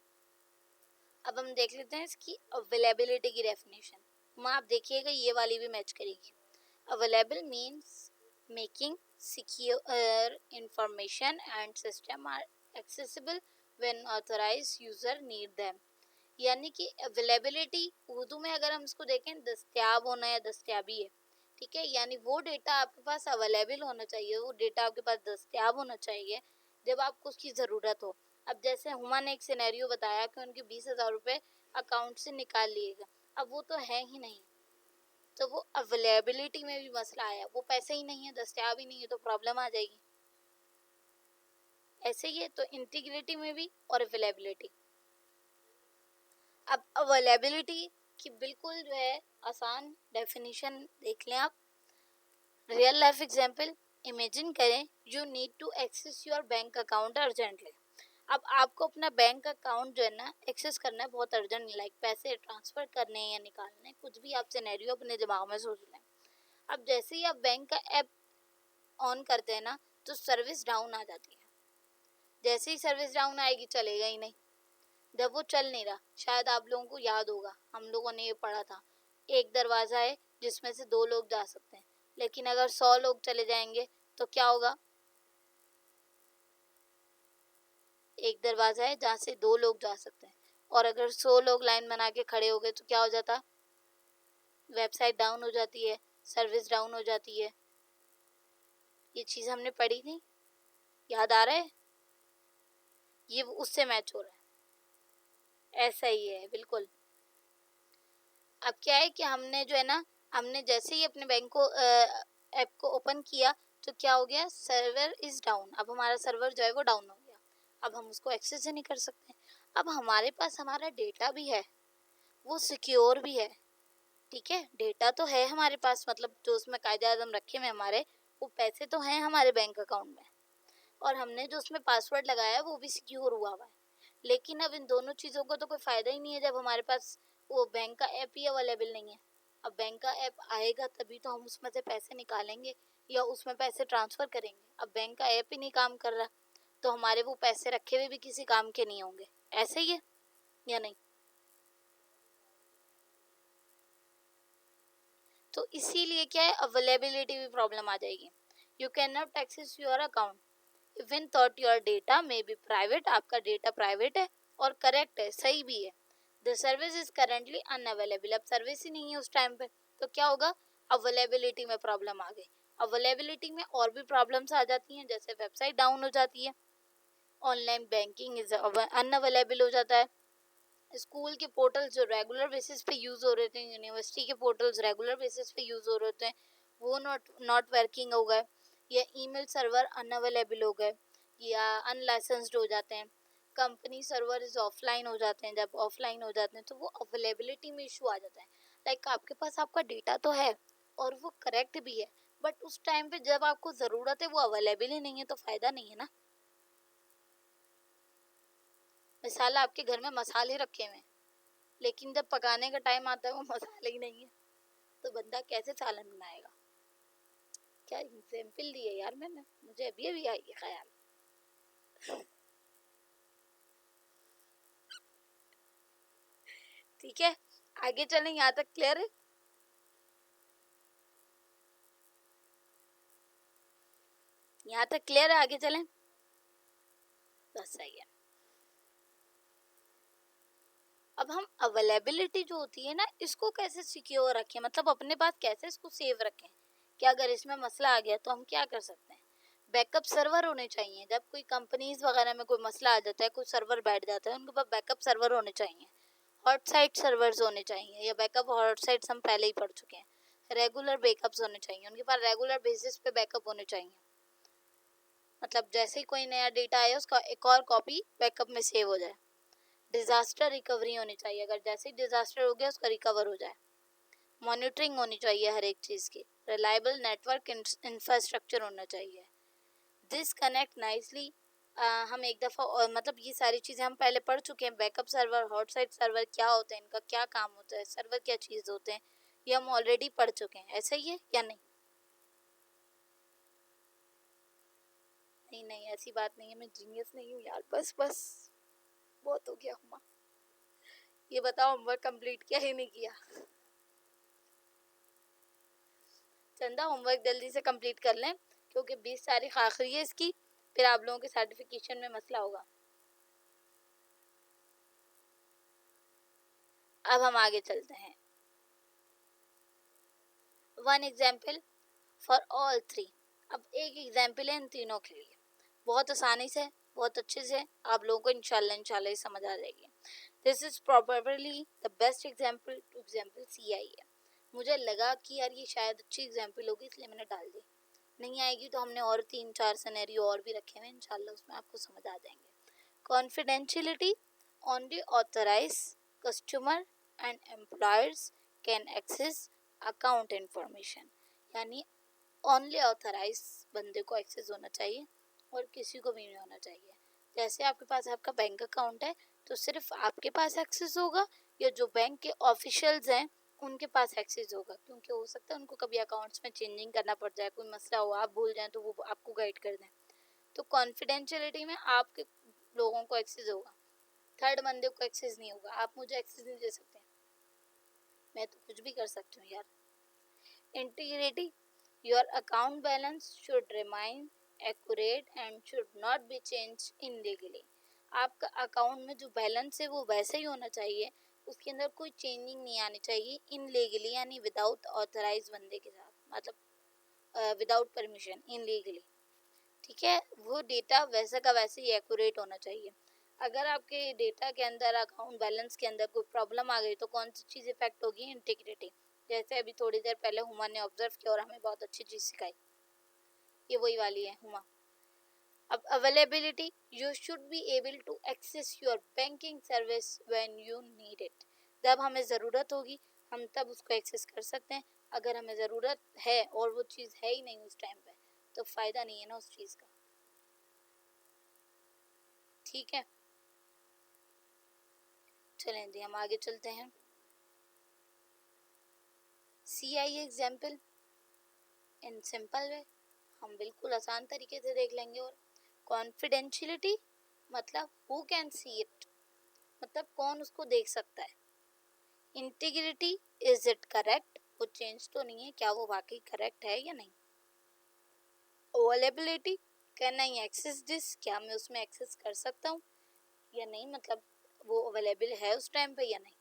अब हम देख लेते हैं इसकी अवेलेबिलिटी की डेफिनेशन। वहाँ आप देखिएगा ये वाली भी मैच करेगी। Available means making secure information and system are accessible when authorised user need them. यानी कि अवेलेबिलिटी उर्दू में अगर हम इसको देखें, दस्तयाब होना या दस्तयाबी है। ठीक है, यानी वो डेटा आपके पास अवेलेबल होना चाहिए, वो डेटा आपके पास दस्तयाब होना चाहिए जब आपको उसकी ज़रूरत हो। अब जैसे हुमा ने एक सिनेरियो बताया कि उनके 20,000 रुपये अकाउंट से निकाल लिएगा, अब वो तो है ही नहीं, तो वो अवेलेबिलिटी में भी मसला आया, वो पैसे ही नहीं है, दस्तयाब ही नहीं है, तो प्रॉब्लम आ जाएगी। ऐसे ही है तो इंटीग्रिटी में भी और अवेलेबिलिटी। अब अवेलेबिलिटी की बिल्कुल जो है आसान डेफिनेशन देख लें आप। रियल लाइफ एग्जांपल इमेजिन करें, you need to access your bank account urgently. अब आपको अपना बैंक अकाउंट जो है ना एक्सेस करना है बहुत अर्जेंट, लाइक पैसे ट्रांसफर करने हैं या निकालने, कुछ भी आप सिनेरियो अपने दिमाग में सोच लें। अब जैसे ही आप बैंक का ऐप ऑन करते हैं ना तो सर्विस डाउन आ जाती है। जैसे ही सर्विस डाउन आएगी चलेगा ही नहीं। जब वो चल नहीं रहा, शायद आप लोगों को याद होगा हम लोगों ने ये पढ़ा था, एक दरवाज़ा है जिसमें से 2 लोग जा सकते हैं, लेकिन अगर 100 लोग चले जाएंगे तो क्या होगा? एक दरवाज़ा है जहाँ से 2 लोग जा सकते हैं, और अगर 100 लोग लाइन बना के खड़े हो गए तो क्या हो जाता? वेबसाइट डाउन हो जाती है, सर्विस डाउन हो जाती है। ये चीज़ हमने पढ़ी थी, याद आ रहा है? ये उससे मैच हो रहा है, ऐसा ही है बिल्कुल। अब क्या है कि हमने जो है ना, हमने जैसे ही अपने बैंक को ऐप को ओपन किया तो क्या हो गया? Server is down. अब हमारा सर्वर जो है वो डाउन हो गया, अब हम उसको एक्सेस ही नहीं कर सकते। अब हमारे पास हमारा डेटा भी है, वो सिक्योर भी है। ठीक है, डेटा तो है हमारे पास, मतलब जो उसमें कायदे आज़म रखे हुए हमारे, वो पैसे तो हैं हमारे बैंक अकाउंट में, और हमने जो उसमें पासवर्ड लगाया है वो भी सिक्योर हुआ है। लेकिन अब इन दोनों चीज़ों को तो कोई फ़ायदा ही नहीं है जब हमारे पास वो बैंक का ऐप ही अवेलेबल नहीं है। अब बैंक का ऐप आएगा तभी तो हम उसमें से पैसे निकालेंगे या उसमें पैसे ट्रांसफ़र करेंगे। अब बैंक का ऐप ही नहीं काम कर रहा तो हमारे वो पैसे रखे हुए भी किसी काम के नहीं होंगे। ऐसे ही है या नहीं? तो इसीलिए क्या है, अवेलेबिलिटी भी प्रॉब्लम आ जाएगी। You can not access your account even thought your data may be private. आपका डेटा प्राइवेट है और करेक्ट है, सही भी है। The service is currently unavailable. अब सर्विस ही नहीं है उस टाइम पे तो क्या होगा? अवेलेबिलिटी में प्रॉब्लम आ गई। अवेलेबिलिटी में और भी प्रॉब्लम्स आ जाती हैं, जैसे वेबसाइट डाउन हो जाती है, ऑनलाइन बैंकिंग इज अनअवेलेबल हो जाता है, स्कूल के पोर्टल्स जो रेगुलर बेसिस पे यूज़ हो रहे थे, यूनिवर्सिटी के पोर्टल्स रेगुलर बेसिस पे यूज़ हो रहे थे, वो नॉट वर्किंग हो गए, या ईमेल सर्वर अनअवेलेबल हो गए, या अनलाइसेंस्ड हो जाते हैं। कंपनी सर्वर ऑफलाइन हो जाते हैं, जब ऑफलाइन हो जाते हैं तो वो अवेलेबिलिटी में इशू आ जाता है। लाइक आपके पास आपका डेटा तो है और वो करेक्ट भी है, बट उस टाइम पे जब आपको ज़रूरत है वो अवेलेबल ही नहीं है तो फ़ायदा नहीं है ना। मिसाल आपके घर में मसाले रखे हुए हैं, लेकिन जब पकाने का टाइम आता है वो मसाले ही नहीं है, तो बंदा कैसे सालन बनाएगा। क्या एग्जाम्पल दी है यार मैंने, मुझे अभी अभी आई है ख्याल। ठीक है, आगे चलें, यहाँ तक क्लियर है? यहाँ तक क्लियर है, आगे चलें? बस सही है। अब हम अवेलेबिलिटी जो होती है ना, इसको कैसे सिक्योर रखें, मतलब अपने पास कैसे इसको सेव रखें कि अगर इसमें मसला आ गया तो हम क्या कर सकते हैं। बैकअप सर्वर होने चाहिए। जब कोई कंपनीज वगैरह में कोई मसला आ जाता है, कोई सर्वर बैठ जाता है, उनके पास बैकअप सर्वर होने चाहिए। हॉट साइट सर्वर्स होने चाहिए, या बैकअप हॉट साइट्स हम पहले ही पढ़ चुके हैं। रेगुलर बैकअप्स होने चाहिए, उनके पास रेगुलर बेसिस पे बैकअप होने चाहिए। मतलब जैसे ही कोई नया डेटा आया उसका एक और कॉपी बैकअप में सेव हो जाए। डिजास्टर रिकवरी होनी चाहिए, अगर जैसे ही डिजास्टर हो गया उसका रिकवर हो जाए। मॉनिटरिंग होनी चाहिए हर एक चीज़ की। रिलायबल नेटवर्क इंफ्रास्ट्रक्चर होना चाहिए। दिस कनेक्ट नाइसली, हम एक दफ़ा और मतलब ये सारी चीज़ें हम पहले पढ़ चुके हैं। Backup server, hot site server क्या होते हैं, इनका क्या काम होता है, सर्वर क्या चीज़ होते हैं, ये हम ऑलरेडी पढ़ चुके हैं। ऐसा ही है या नहीं? नहीं नहीं, ऐसी बात नहीं है, मैं जीनियस नहीं हूँ यार। बस बस बहुत हो गया हुआ। ये बताओ होमवर्क कंप्लीट किया ही नहीं किया? चंदा होमवर्क जल्दी से कंप्लीट कर लें, क्योंकि 20 तारीख आखिरी है इसकी, फिर आप लोगों के सर्टिफिकेशन में मसला होगा। अब हम आगे चलते हैं। One example for all three. अब एक एग्जाम्पल है इन तीनों के लिए, बहुत आसानी से, बहुत अच्छे से आप लोगों को इंशाल्लाह समझ आ जाएगी। This is probably the best example to example CI है। मुझे लगा कि यार ये शायद अच्छी एग्जाम्पल होगी, इसलिए मैंने डाल दी। नहीं आएगी तो हमने और 3-4 सिनेरियो और भी रखे हुए, इंशाल्लाह उसमें आपको समझ आ जाएंगे। Confidentiality, only authorise customer and employers can access account information, यानी ओनली ऑथराइज बंदे को एक्सेस होना चाहिए और किसी को भी नहीं होना चाहिए। जैसे आपके पास आपका बैंक अकाउंट है तो सिर्फ आपके पास एक्सेस होगा, या जो बैंक के ऑफिशियल्स हैं उनके पास एक्सेस होगा, क्योंकि हो सकता है उनको कभी अकाउंट्स में चेंजिंग करना पड़ जाए, कोई मसला हो, आप भूल जाएं तो वो आपको गाइड कर दें। तो कॉन्फिडेंशियलिटी में आपके लोगों को एक्सेस होगा, थर्ड बंदे को एक्सेस नहीं होगा। आप मुझे एक्सेस नहीं दे सकते, मैं तो कुछ भी कर सकती हूँ यार। Integrity, your account balance should remain accurate and should not be change illegally. आपका अकाउंट में जो बैलेंस है वो वैसे ही होना चाहिए, उसके अंदर कोई चेंजिंग नहीं आनी चाहिए इनलीगली, यानी विदाउट ऑथराइज बंदे के साथ, मतलब विदाउट परमिशन, इनलीगली। ठीक है, वो डेटा वैसे का वैसे ही एक्यूरेट होना चाहिए। अगर आपके डेटा के अंदर, अकाउंट बैलेंस के अंदर कोई प्रॉब्लम आ गई तो कौन सी चीज़ इफेक्ट होगी? इंटीग्रिटी। जैसे अभी थोड़ी देर पहले हुमा ने ऑब्जर्व किया और हमें बहुत अच्छी चीज़ सिखाई, ये वही वाली है हुमा। अब availability, you should be able to access your banking service when you need it. जब हमें ज़रूरत होगी हम तब उसको एक्सेस कर सकते हैं। अगर हमें ज़रूरत है और वो चीज़ है ही नहीं उस टाइम पे, तो फ़ायदा नहीं है ना उस चीज़ का। ठीक है, चलें जी हम आगे चलते हैं। CI example in simple way, हम बिल्कुल आसान तरीके से देख लेंगे। और कॉन्फिडेंशियलिटी मतलब हु कैन सी इट, मतलब कौन उसको देख सकता है। इंटीग्रिटी, इज इट करेक्ट, वो चेंज तो नहीं है, क्या वो वाकई करेक्ट है या नहीं। Availability, can I access this, क्या मैं उसमें एक्सेस कर सकता हूँ या नहीं, मतलब वो अवेलेबल है उस टाइम पे या नहीं।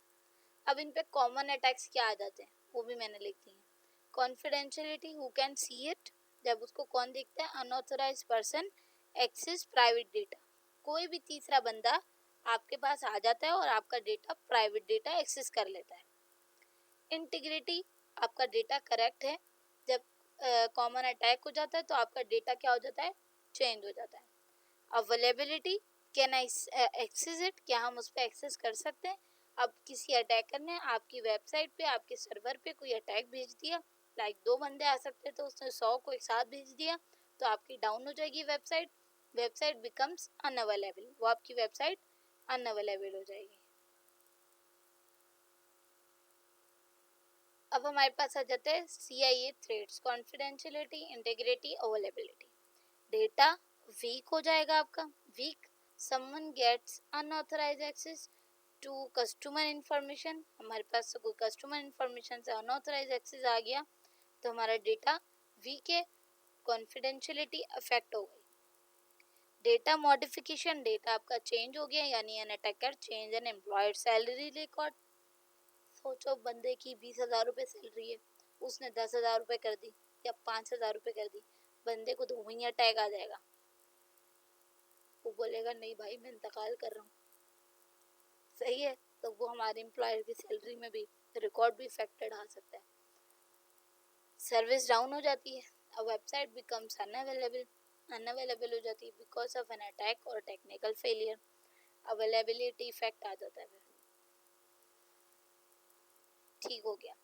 अब इन पे कॉमन अटैक्स क्या आ जाते हैं वो भी मैंने लिख दी है। Confidentiality, who can see it, जब उसको कौन देखता है? Unauthorise person access private data, कोई भी तीसरा बंदा आपके पास आ जाता है और आपका डेटा, प्राइवेट डेटा एक्सेस कर लेता है। इंटीग्रिटी, आपका डेटा करेक्ट है, जब कॉमन अटैक हो जाता है तो आपका डेटा क्या हो जाता है? चेंज हो जाता है। Availability, can I access it, क्या हम उस पर एक्सेस कर सकते हैं? अब किसी अटैकर ने आपकी वेबसाइट पे, आपके सर्वर पे कोई अटैक भेज दिया, लाइक 2 बंदे आ सकते तो उसने 100 को एक साथ भेज दिया, तो आपकी डाउन हो जाएगी वेबसाइट, वेबसाइट बिकम्स अनअवेलेबल, वो आपकी वेबसाइट अनअवेलेबल हो जाएगी। अब हमारे पास आ जाते हैं CIA threads, confidentiality, integrity, availability. Data weak हो जाएगा आपका, weak, someone gets unauthorised access to customer information, हमारे पास कोई कस्टमर इंफॉर्मेशन से अनऑथराइज्ड एक्सेस आ गया तो हमारा डेटा वीक है, कॉन्फिडेंशियलिटी अफेक्ट हो गई। डेटा मॉडिफिकेशन, डेटा आपका चेंज हो गया, यानी an attacker change an employed salary record. सोचो बंदे की 20,000 रुपये सैलरी है, उसने 10,000 रुपये कर दी या 5,000 रुपये कर दी, बंदे को 2 महीने टैग आ जाएगा, वो बोलेगा नहीं भाई मैं इंतकाल कर रहा हूँ, सही है, तो वो हमारे एम्प्लॉयर की सैलरी में भी रिकॉर्ड भी इफेक्टेड आ सकता है। सर्विस डाउन हो जाती है, अ वेबसाइट बिकम्स अनअवेलेबल हो जाती है बिकॉज ऑफ एन अटैक और टेक्निकल फेलियर, अवेलेबिलिटी इफेक्ट आ जाता है। ठीक हो गया।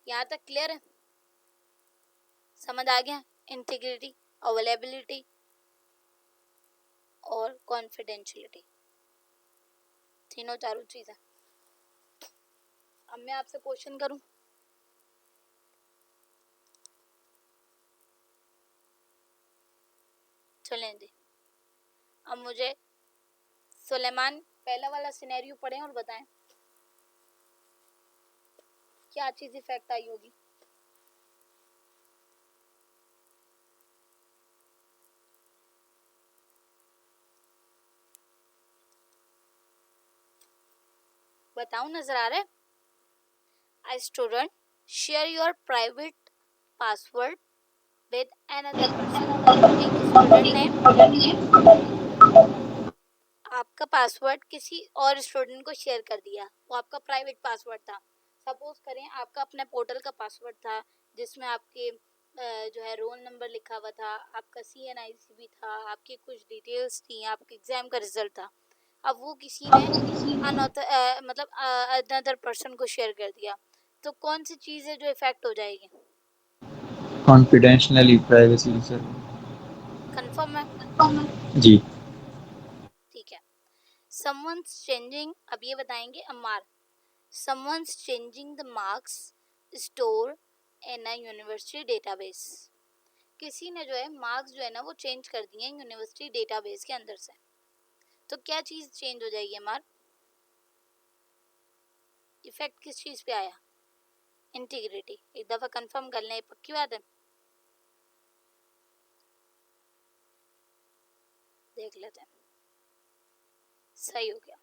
यहाँ तक क्लियर है, समझ आ गया? इंटीग्रिटी, अवेलेबिलिटी और कॉन्फिडेंशियलिटी, तीनों चारों चीजें। अब मैं आपसे क्वेश्चन करूं, चलें जी। अब मुझे सुलेमान पहला वाला सिनेरियो पढ़ें और बताएं क्या चीज इफेक्ट आई होगी। बताओ, नजर आ रहा है? A student share your private password with another person। एक स्टूडेंट ने आपका पासवर्ड किसी और स्टूडेंट को शेयर कर दिया, वो आपका प्राइवेट पासवर्ड था। सपोज करें आपका अपने पोर्टल का पासवर्ड था जिसमें आपके जो है रोल नंबर लिखा हुआ था, आपका CNIC भी था, आपकी कुछ डिटेल्स थी, आपके एग्जाम का रिजल्ट था। अब वो किसी ने मतलब अनदर पर्सन को शेयर कर दिया, तो कौन सी चीज़ है जो इफेक्ट हो जाएगी? Confidentiality privacy sir. कंफर्म है? जी। ठीक है। someone's changing, अब ये बताएंगे Ammar, someone's changing the marks store in a university database। किसी ने जो है मार्क्स जो है ना वो चेंज कर दिए हैं यूनिवर्सिटी डेटाबेस के अंदर से, तो क्या चीज चेंज हो जाएगी अम्मार? इफेक्ट किस चीज पे आया? इंटीग्रिटी। एक दफा कंफर्म कर लें, पक्की बात है, देख लेते हैं। सही हो गया।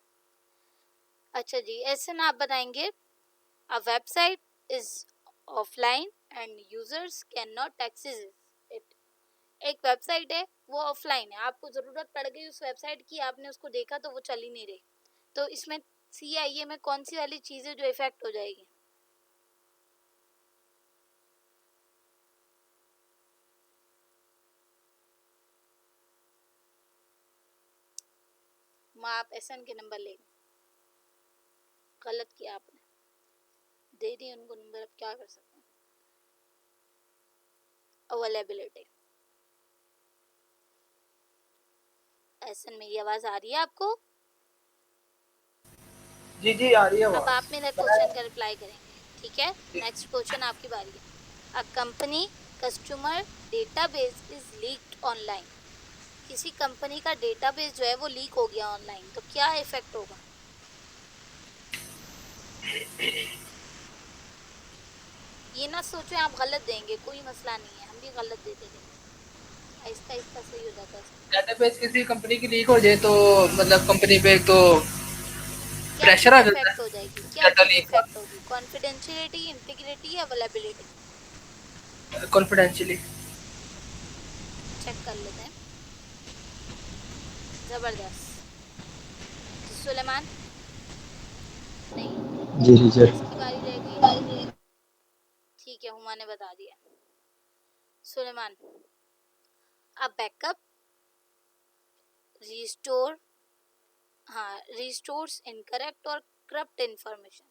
अच्छा जी, ऐसे ना आप बताएंगे a website is offline and users can not access it. एक वेबसाइट है वो ऑफलाइन है, आपको जरूरत पड़ गई उस वेबसाइट की, आपने उसको देखा तो वो चल ही नहीं रही, तो इसमें CIA में कौन सी वाली चीज है जो इफेक्ट हो जाएगी? माँ आप SN के नंबर लेंगे, गलत किया आपने, दे दी उनको नंबर, अब क्या कर सकते हैं। अवेलेबिलिटी, SN मेरी आवाज आ रही है आपको? जी जी आ रही है अब आप आवाज। मेरे क्वेश्चन का रिप्लाई करेंगे, ठीक है? नेक्स्ट क्वेश्चन आपकी बारी है। A company customer database is leaked online. किसी कंपनी का डेटाबेस जो है वो लीक हो गया ऑनलाइन, तो क्या इफेक्ट होगा? ये ना सोचो आप गलत देंगे, कोई मसला नहीं है, हम भी गलत देते थे, आहिस्ता आहिस्ता सही हो जाता है। डेटाबेस किसी कंपनी की लीक हो जाए तो मतलब कंपनी पे तो क्या प्रेशर चीज आ जाता इफेक्ट हो जाएगी? है क्या डाटा चीज लीक इफेक्ट होगी? Confidentiality, integrity, availability? Confidentially. Check कर लेते हैं। जबरदस्त। सुलेमान नहीं, जी सर। किसकी बारी रह गई? ठीक है, हुमा ने बता दिया। Suleman, a backup restore restores incorrect और corrupt information.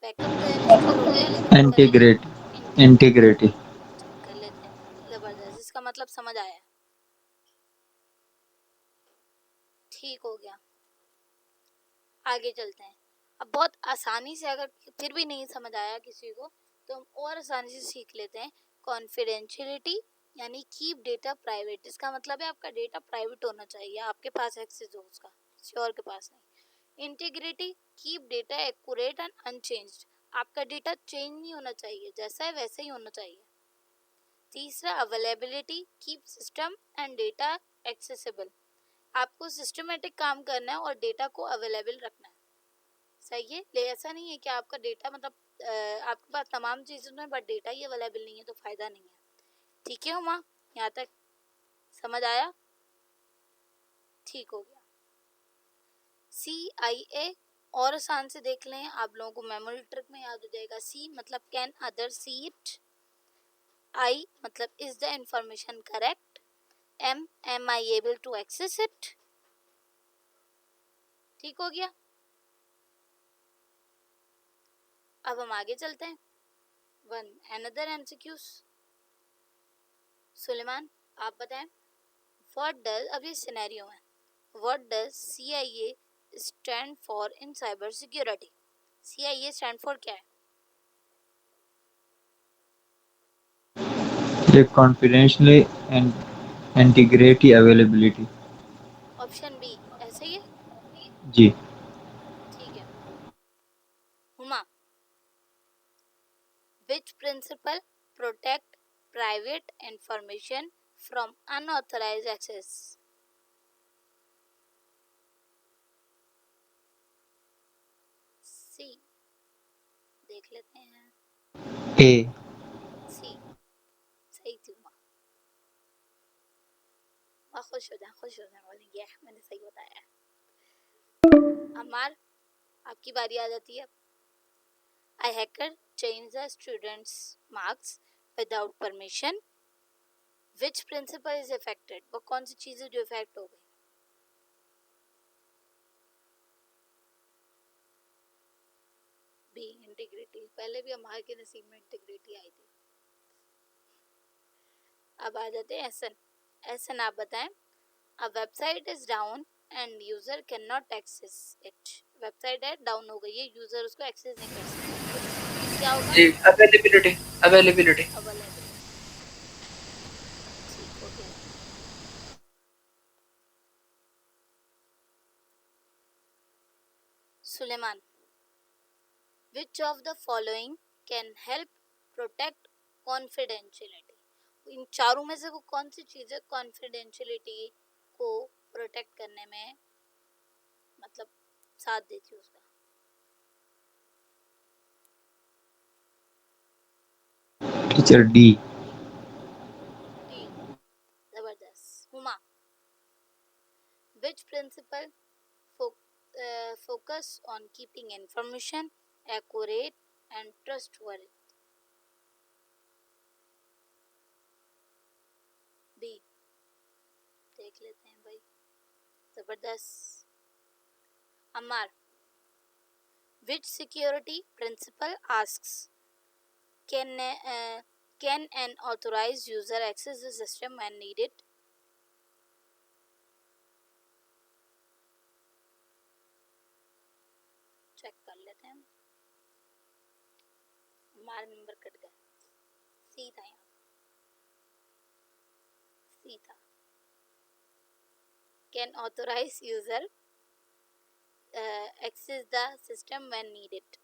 बैकअप तो रिस्टोर हो गया लेकिन इंटीग्रिटी कर लेते हैं, जबरदस्त, इसका मतलब समझ आया, ठीक हो गया। आगे चलते हैं। अब बहुत आसानी से, अगर फिर भी नहीं समझ आया किसी को तो हम और आसानी से सीख लेते हैं। कॉन्फिडेंशियलिटी यानी कीप डेटा प्राइवेट, इसका मतलब है आपका डेटा प्राइवेट होना चाहिए, आपके पास एक्सेस हो उसका, किसी और के पास नहीं। Integrity, keep data accurate and unchanged, आपका डेटा चेंज नहीं होना चाहिए, जैसा है वैसे ही होना चाहिए। तीसरा availability, keep system and data accessible, आपको सिस्टमेटिक काम करना है और डेटा को अवेलेबल रखना है, सही है। ले ऐसा नहीं है कि आपका डेटा मतलब आपके पास तमाम चीज़ें हैं बट डेटा ही अवेलेबल नहीं है तो फ़ायदा नहीं है। ठीक है हुमा, यहाँ तक समझ आया, ठीक हो गया। CIA और आसान से देख लें, आप लोगों को मेमोरी ट्रिक में याद हो जाएगा। C मतलब can other see it, I मतलब is the information correct, am I able to access it, ठीक हो गया। अब हम आगे चलते हैं। अनदर MCQs, सुलेमान आप बताएं, व्हाट डज, अब ये सिनेरियो है, what does CIA stand for in cyber security. CIA stand for क्या है? ये confidentially and integrity availability. Option B ऐसे ही है, जी। ठीक है। Huma, which principle protect private information from unauthorized access? सी, देख लेते हैं। ए। सी सही थी हुमा, खुश हो जाए बोलेंगे मैंने सही बताया है। अमार आपकी बारी आ जाती है। A hacker changed the students' marks without permission. Which principle is affected? वो कौन सी चीज़ है जो इफेक्ट हो गई? बी इंटीग्रिटी, पहले भी हमारे के नसीब में इंटीग्रिटी आई थी। अब आ जाते हैं एसन। एसन आप बताएं, A website is down and user cannot access it. Website है डाउन हो गई है, यूजर उसको एक्सेस नहीं कर सकता, क्या होगा? जी अवेलेबिलिटी, अवेलेबिलिटी। ठीक हो गया। Suleman, which of the following can help protect confidentiality? इन चारों में से वो कौन सी चीज़ है कॉन्फिडेंशियलिटी को प्रोटेक्ट करने में मतलब साथ देती है उसका? Teacher D. डी, जबरदस्त। Huma, which principle focus on keeping information accurate and trustworthy? B, देख लेते हैं भाई, जबरदस्त। Amar, which security principle asks can an authorized user access the system when needed? Check कर लेते हैं, हमारे नंबर कट गए। सी था यहाँ, सी था। Can authorize user access the system when needed,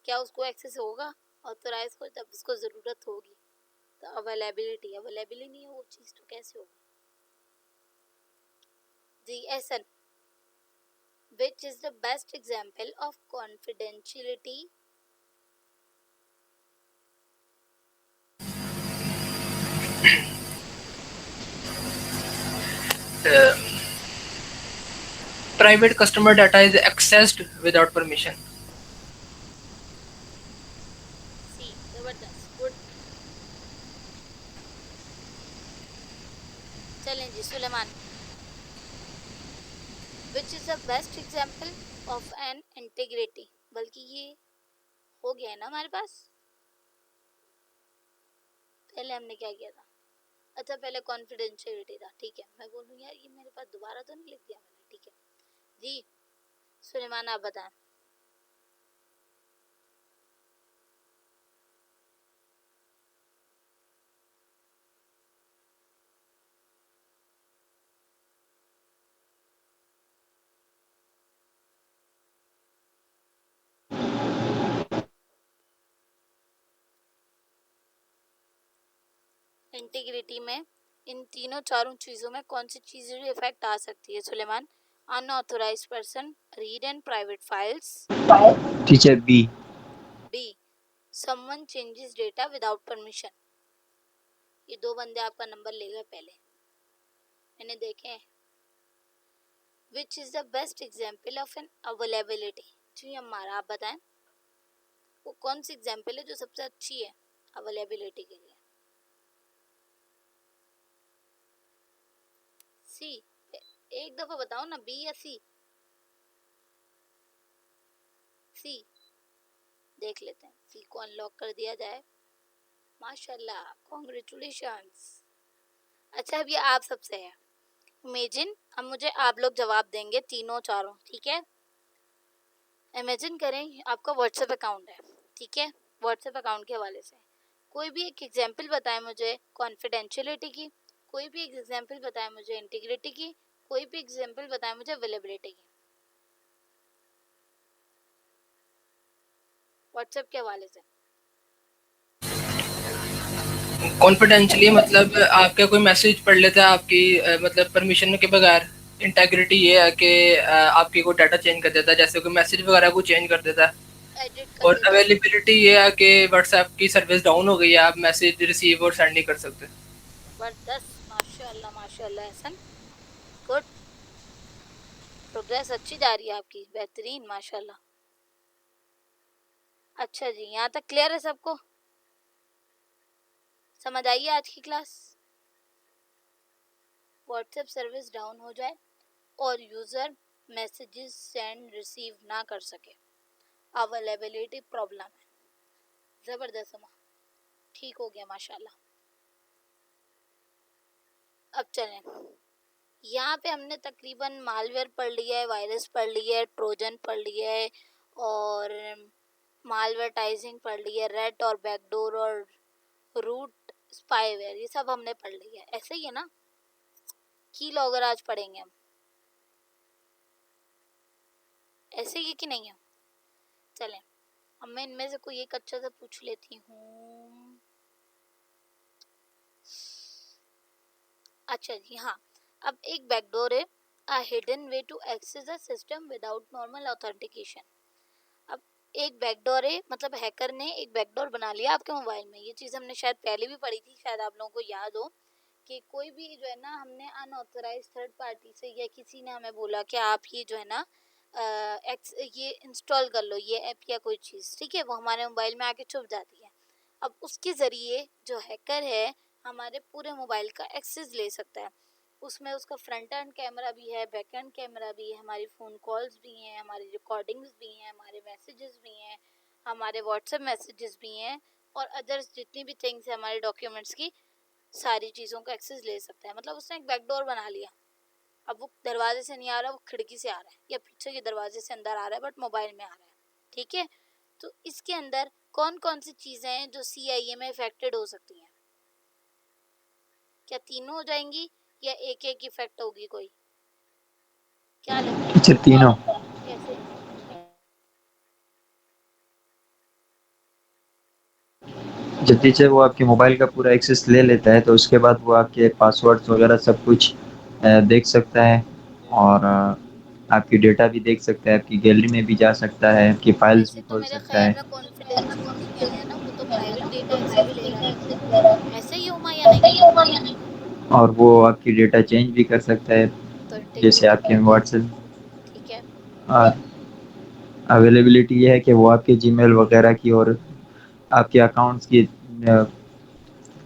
क्या उसको एक्सेस होगा ऑथोराइज को जब उसको ज़रूरत होगी? तो अवेलेबिलिटी, अवेलेबिलिटी नहीं है वो चीज़ तो कैसे होगी? जी एसन, which is the best example of confidentiality? Private customer data is accessed without permission. सी, जबरदस्त, गुड। चलें जी Suleman, which is the best example of an integrity, बल्कि ये हो गया है ना हमारे पास। पहले हमने क्या किया था, अच्छा पहले कॉन्फिडेंशियलिटी था, ठीक है। मैं बोलूँ यार ये मेरे पास दोबारा तो नहीं लिख दिया मैंने, ठीक है जी। सुलेमान आप बताएं। इंटीग्रिटी में इन तीनों चारों चीजों में कौन सी चीज इफेक्ट आ सकती है Suleman? Unauthorized person read and private files. Teacher B. B, someone changes data without permission. ये दो बंदे आपका नंबर ले गए पहले, मैंने देखे। Which is the best example of an availability, जी हमारा आप बताएं वो कौन सी एग्जाम्पल है जो सबसे अच्छी है अवेलेबिलिटी के लिए? सी, एक दफा बताओ ना, बी या सी? सी, देख लेते हैं सी को अनलॉक कर दिया जाए। माशाल्लाह, कॉन्ग्रेचुलेशंस। अच्छा अब ये आप सबसे है, इमेजिन, अब मुझे आप लोग जवाब देंगे तीनों चारों, ठीक है। इमेजिन करें आपका व्हाट्सएप अकाउंट है, ठीक है। व्हाट्सएप अकाउंट के हवाले से कोई भी एक एग्जांपल बताएं मुझे कॉन्फिडेंशियलिटी की, कोई भी एक एग्जांपल बताएं मुझे इंटीग्रिटी की, कोई भी एग्जांपल बताएं मुझे अवेलेबिलिटी की, व्हाट्सएप के हवाले से। कॉन्फिडेंशियली मतलब आपका कोई मैसेज पढ़ लेता है आपकी मतलब परमिशन के बगैर। इंटेग्रिटी ये है कि आपकी कोई डाटा चेंज कर देता है, जैसे कोई मैसेज वगैरह को चेंज कर देता है। एडिट कर और देता है। अवेलेबिलिटी ये है कि व्हाट्सएप की सर्विस डाउन हो गई है, आप मैसेज रिसीव और सेंड नहीं कर सकते। जबरदस्त, माशाल्लाह माशाल्लाह एहसन, गुड, प्रोग्रेस अच्छी जा रही है आपकी, बेहतरीन माशाल्लाह। अच्छा जी, यहाँ तक क्लियर है सबको? समझ आइए आज की क्लास। व्हाट्सएप सर्विस डाउन हो जाए और यूजर मैसेजेस सेंड रिसीव ना कर सके, अवेलेबिलिटी प्रॉब्लम है। जबरदस्त अम्मा, ठीक हो गया माशाल्लाह। अब चलें, यहाँ पे हमने तकरीबन मालवेयर पढ़ लिया है, वायरस पढ़ लिया है, ट्रोजन पढ़ लिया है, और मालवेटाइजिंग पढ़ लिया है, रेट और बैकडोर और रूट स्पाईवेयर, ये सब हमने पढ़ लिया है। ऐसे ही है ना, की लॉगर आज पढ़ेंगे हम, ऐसे ही कि नहीं है? चलें, अब मैं इनमें से कोई एक अच्छा सा पूछ लेती हूँ। अच्छा जी हाँ, अब एक बैकडोर है, a hidden way to access the system without normal authentication. अब एक बैकडोर है, मतलब हैकर ने एक बैकडोर बना लिया आपके मोबाइल में। ये चीज़ हमने शायद पहले भी पढ़ी थी, शायद आप लोगों को याद हो कि कोई भी जो है ना, हमने अनऑथराइज थर्ड पार्टी से या किसी ने हमें बोला कि आप ये जो है ना ये इंस्टॉल कर लो ये ऐप या कोई चीज़, ठीक है, वो हमारे मोबाइल में आके छुप जाती है। अब उसके ज़रिए जो हैकर है हमारे पूरे मोबाइल का एक्सेस ले सकता है। उसमें उसका फ्रंट एंड कैमरा भी है, बैक एंड कैमरा भी है, हमारी फ़ोन कॉल्स भी हैं, हमारी रिकॉर्डिंग्स भी हैं, हमारे मैसेजेस भी हैं, हमारे व्हाट्सएप मैसेजेस भी हैं, और अदर्स जितनी भी थिंग्स है हमारे डॉक्यूमेंट्स की, सारी चीज़ों का एक्सेस ले सकता है। मतलब उसने एक बैकडोर बना लिया। अब वो दरवाजे से नहीं आ रहा, वो खिड़की से आ रहा है या पीछे के दरवाजे से अंदर आ रहा है, बट मोबाइल में आ रहा है, ठीक है। तो इसके अंदर कौन कौन सी चीज़ें हैं जो CIA में इफेक्टेड हो सकती हैं? क्या तीनों हो जाएंगी या एक एक इफेक्ट होगी कोई? क्या लगता है? टीचर तीनों। कैसे? जब टीचर वो आपके मोबाइल का पूरा एक्सेस ले लेता है तो उसके बाद वो आपके पासवर्ड्स वगैरह सब कुछ देख सकता है, और आपकी डेटा भी देख सकता है, आपकी गैलरी में भी जा सकता है, आपकी फाइल्स भी वैसे तो खोल मेरे सकता ख्याल है। में कॉन्फिडेंशियलिटी में है ना, वो तो प्राइवेट डेटा एक्सेस ले रहा है, ऐसे ही हुआ या नहीं? और वो आपकी डेटा चेंज भी कर सकता है, तो जैसे इंटीग्रिटी, आपके व्हाट्सएप। ठीक है। और अवेलेबिलिटी ये है कि वो आपके जीमेल वगैरह की और आपके अकाउंट्स की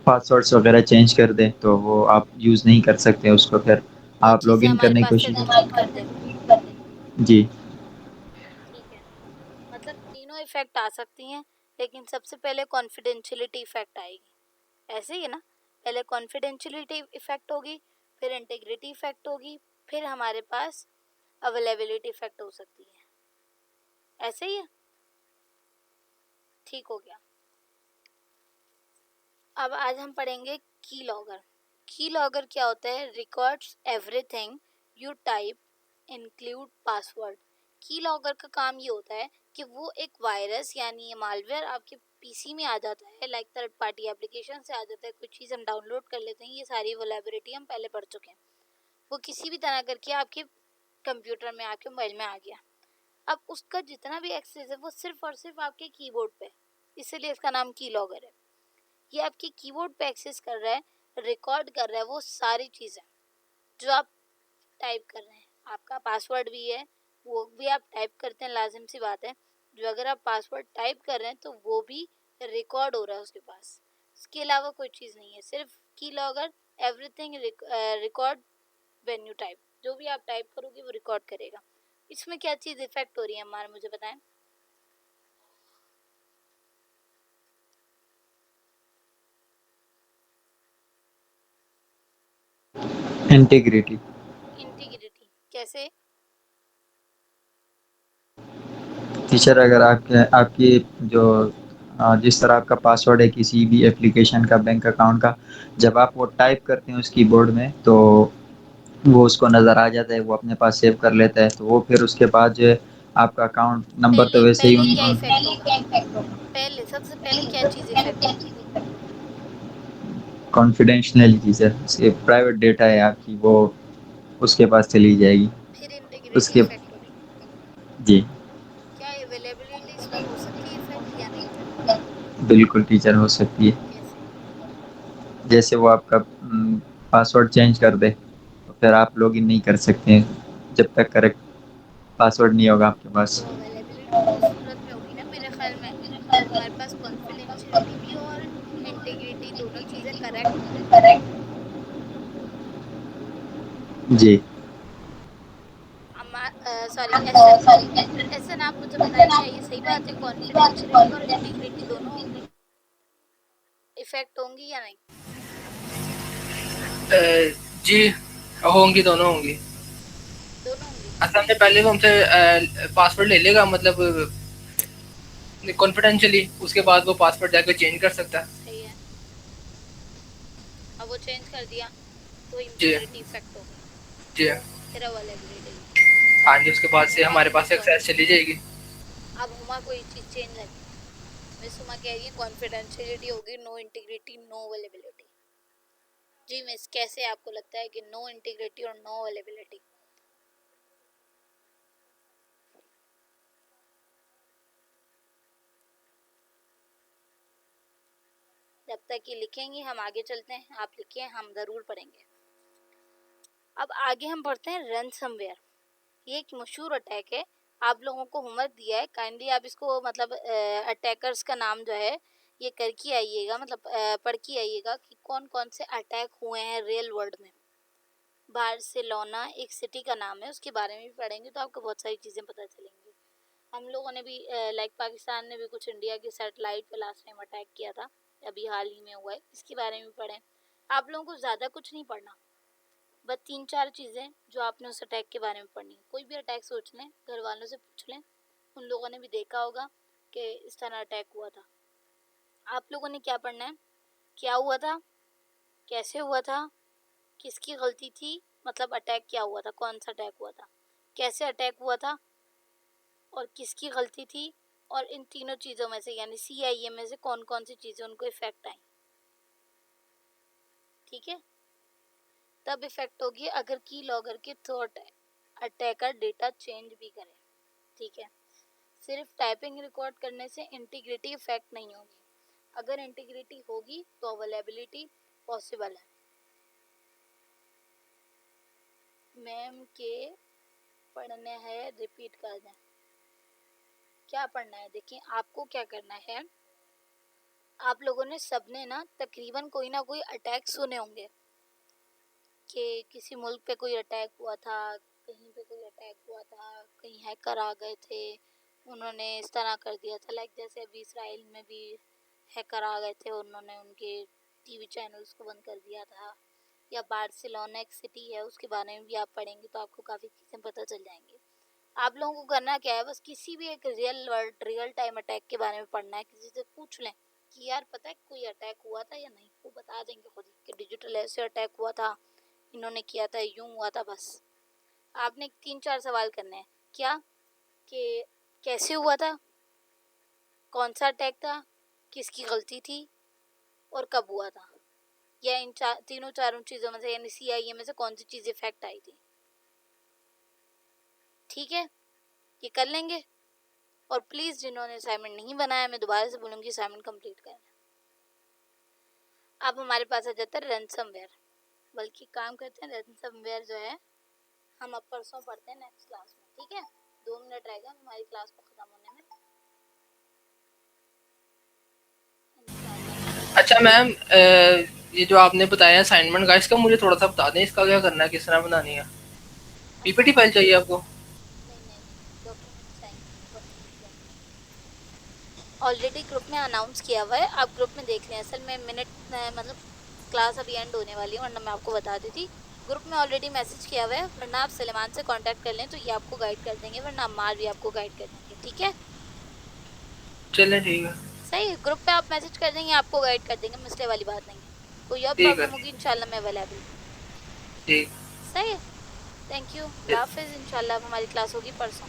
पासवर्ड्स वगैरह चेंज कर दें तो वो आप यूज़ नहीं कर सकते उसको, फिर वो आप चीज़ें लॉगिन हमारे करने की पास से कोशिश। डिलीट कर दे वो। जी। ठीक है, मतलब तीनों इफेक्ट आ सकती हैं, लेकिन सबसे पहले कॉन्फिडेंशियलिटी इफेक्ट आएगी, ऐसे ही है ना। पहले कॉन्फिडेंशियलिटी इफेक्ट होगी, फिर इंटीग्रिटी इफेक्ट होगी, फिर हमारे पास अवेलेबिलिटी इफेक्ट हो सकती है, ऐसे ही है। ठीक हो गया। अब आज हम पढ़ेंगे की लॉगर। की लॉगर क्या होता है? Records everything you type include password. की लॉगर का काम ये होता है कि वो एक वायरस यानी ये मालवेयर आपके पीसी में आ जाता है, लाइक थर्ड पार्टी एप्लीकेशन से आ जाता है, कुछ चीज़ हम डाउनलोड कर लेते हैं, ये सारी वोलेबिलिटी हम पहले पढ़ चुके हैं। वो किसी भी तरह करके आपके कंप्यूटर में, आपके मोबाइल में आ गया। अब उसका जितना भी एक्सेस है वो सिर्फ और सिर्फ आपके कीबोर्ड पे, इसीलिए इसका नाम की लॉगर है। ये आपके कीबोर्ड पे एक्सेस कर रहा है, रिकॉर्ड कर रहा है वो सारी चीज़ें जो आप टाइप कर रहे हैं। आपका पासवर्ड भी है, वो भी आप टाइप करते हैं, लाजिम सी बात है। जो अगर आप पासवर्ड टाइप कर रहे हैं तो वो भी रिकॉर्ड हो रहा है उसके पास। इसके अलावा कोई चीज़ नहीं है, सिर्फ की logger everything record when you type. जो भी आप टाइप करोगे वो रिकॉर्ड करेगा। इसमें क्या चीज़ इफेक्ट हो रही है हमारा, मुझे बताएं। इंटीग्रिटी। इंटीग्रिटी कैसे? टीचर अगर आपकी जो जिस तरह आपका पासवर्ड है किसी भी एप्लीकेशन का, बैंक अकाउंट का, जब आप वो टाइप करते हैं उस कीबोर्ड में तो वो उसको नज़र आ जाता है, वो अपने पास सेव कर लेता है, तो वो फिर उसके बाद जो है आपका अकाउंट नंबर तो पहले वैसे ही पहले क्या इफेक्ट होगा? पहले सबसे पहले क्या चीज़ इफेक्ट होगी? कॉन्फिडेंशियल चीज़ है, उसके प्राइवेट डेटा है आपकी, वो उसके पास चली जाएगी। फिर इंटीग्रिटी उसके इफेक्ट होगी। जी क्या अवेलेबिलिटी इसमें हो सकती है इफेक्ट या नहीं? बिल्कुल टीचर, हो सकती है। कैसे? जैसे वो आपका पासवर्ड चेंज कर दे तो फिर आप लॉगिन नहीं कर सकते हैं जब तक करेक्ट पासवर्ड नहीं होगा आपके पास। तो अवेलेबिलिटी तो उस सूरत में होगी ना मेरे ख्याल में, जब हमारे पास कॉन्फिडेंशियलिटी भी हो और इंटीग्रिटी, दोनों चीज़ें करेक्ट हो। जी। सॉरी एसन, एसन आप मुझे बताएं, क्या ये सही बात है कॉन्फिडेंशियलिटी और इंटीग्रिटी दोनों इफेक्ट होंगी या नहीं? जी, होंगी, दोनों होंगी। दोनों होंगी। असल में पहले वो हमसे पासवर्ड ले लेगा, मतलब कॉन्फिडेंशियली, उसके बाद वो पासवर्ड जाकर चेंज कर सकता है। सही है। अब वो चेंज कर दिया तो जी। इंटीग्रिटी इफेक्ट हो गई, जी। फिर अवेलेबिलिटी भी। हाँ जी, उसके बाद से हुमा हमारे ने पास देखो, एक्सेस चली जाएगी। अब हुमा कोई चीज़ चेंज है, मिस हुमा कह रही है कॉन्फिडेंशियलिटी होगी, नो इंटीग्रिटी नो अवेलेबिलिटी। जी मिस, कैसे आपको लगता है कि नो इंटीग्रिटी और नो अवेलेबिलिटी? जब तक ये लिखेंगे हम आगे चलते हैं, आप लिखिए, हम ज़रूर पढ़ेंगे। अब आगे हम पढ़ते हैं रैनसमवेयर। ये एक मशहूर अटैक है, आप लोगों को होमवर्क दिया है, काइंडली आप इसको मतलब अटैकर्स का नाम जो है ये करके आइएगा, मतलब पढ़ के आइएगा कि कौन कौन से अटैक हुए हैं रियल वर्ल्ड में। बार्सिलोना एक सिटी का नाम है, उसके बारे में भी पढ़ेंगे तो आपको बहुत सारी चीज़ें पता चलेंगी। हम लोगों ने भी लाइक पाकिस्तान ने भी कुछ इंडिया के सैटेलाइट पे लास्ट टाइम अटैक किया था, अभी हाल ही में हुआ है, इसके बारे में भी पढ़ें। आप लोगों को ज़्यादा कुछ नहीं पढ़ना, बस 3-4 चीज़ें जो आपने उस अटैक के बारे में पढ़नी। कोई भी अटैक सोच लें, घर वालों से पूछ लें, उन लोगों ने भी देखा होगा कि इस तरह अटैक हुआ था। आप लोगों ने क्या पढ़ना है? क्या हुआ था, कैसे हुआ था, किसकी गलती थी, मतलब अटैक क्या हुआ था, कौन सा अटैक हुआ था, कैसे अटैक हुआ था और किसकी गलती थी, और इन तीनों चीज़ों में से यानी CIA में से कौन कौन सी चीज़ें उनको इफेक्ट आई। ठीक है, तब इफेक्ट होगी अगर की लॉगर के थ्रू अटैकर डेटा चेंज भी करे। ठीक है, सिर्फ टाइपिंग रिकॉर्ड करने से इंटीग्रिटी इफेक्ट नहीं होगी, अगर इंटीग्रिटी होगी तो अवेलेबिलिटी पॉसिबल है। मैम के पढ़ने हैं, रिपीट कर दें। क्या पढ़ना है, देखिए आपको क्या करना है, आप लोगों ने सबने ना तकरीबन कोई ना कोई अटैक सुने होंगे कि किसी मुल्क पे कोई अटैक हुआ था, कहीं पे कोई अटैक हुआ था, कहीं हैकर आ गए थे, उन्होंने इस तरह कर दिया था। लाइक जैसे अभी इसराइल में भी हैकर आ गए थे, उन्होंने उनके टीवी चैनल्स को बंद कर दिया था। या बार्सिलोना एक सिटी है, उसके बारे में भी आप पढ़ेंगे तो आपको काफ़ी चीज़ें पता चल जाएंगी। आप लोगों को करना क्या है, बस किसी भी एक real world real time attack के बारे में पढ़ना है। किसी से पूछ लें कि यार पता है कोई अटैक हुआ था या नहीं, वो बता देंगे खुद ही कि डिजिटल ऐसे अटैक हुआ था, इन्होंने किया था, यूं हुआ था। बस आपने 3-4 सवाल करने हैं। क्या कि कैसे हुआ था, कौन सा अटैक था, किसकी गलती थी और कब हुआ था, या इन तीनों चारों चीज़ों में से यानी CIA में से कौन सी चीज़ इफेक्ट आई थी। ठीक है, ये कर लेंगे। और प्लीज़ जिन्होंने असाइनमेंट नहीं बनाया, मैं दोबारा से बोलूँगी असाइनमेंट कंप्लीट करें। अब हमारे पास आ जाता है रैंसमवेयर। बल्कि काम करते हैं, रैंसमवेयर जो है हम अब परसों पढ़ते हैं नेक्स्ट क्लास में। ठीक है, 2 मिनट रहेगा हमारी क्लास को ख़त्म होने में। अच्छा मैम, ये जो आपने बताया असाइनमेंट का, इसका मुझे थोड़ा सा बता दें, इसका क्या करना है, किस तरह बनानी है? पीपीटी फाइल चाहिए आपको? नहीं, डॉक्यूमेंट चाहिए। ऑलरेडी ग्रुप में अनाउंस किया हुआ है, आप ग्रुप में देख लें। असल में मिनट मतलब क्लास अभी एंड होने वाली है, वरना मैं आपको बता देती। ग्रुप में ऑलरेडी मैसेज किया हुआ है, वरना आप सलेमान से कांटेक्ट कर लें तो ये आपको गाइड कर देंगे, वरना अम्मार भी आपको गाइड कर देंगे। ठीक है, चलें ठीक है। सही, ग्रुप पे आप मैसेज कर देंगे, आपको गाइड कर देंगे, मसले वाली बात नहीं है। कोई और ठीक है। प्रॉब्लम होगी इंशाल्लाह मैं अवेलेबल। ठीक। सही है, थैंक यू, अल्लाह हाफिज़। इंशाल्लाह हमारी क्लास होगी परसों।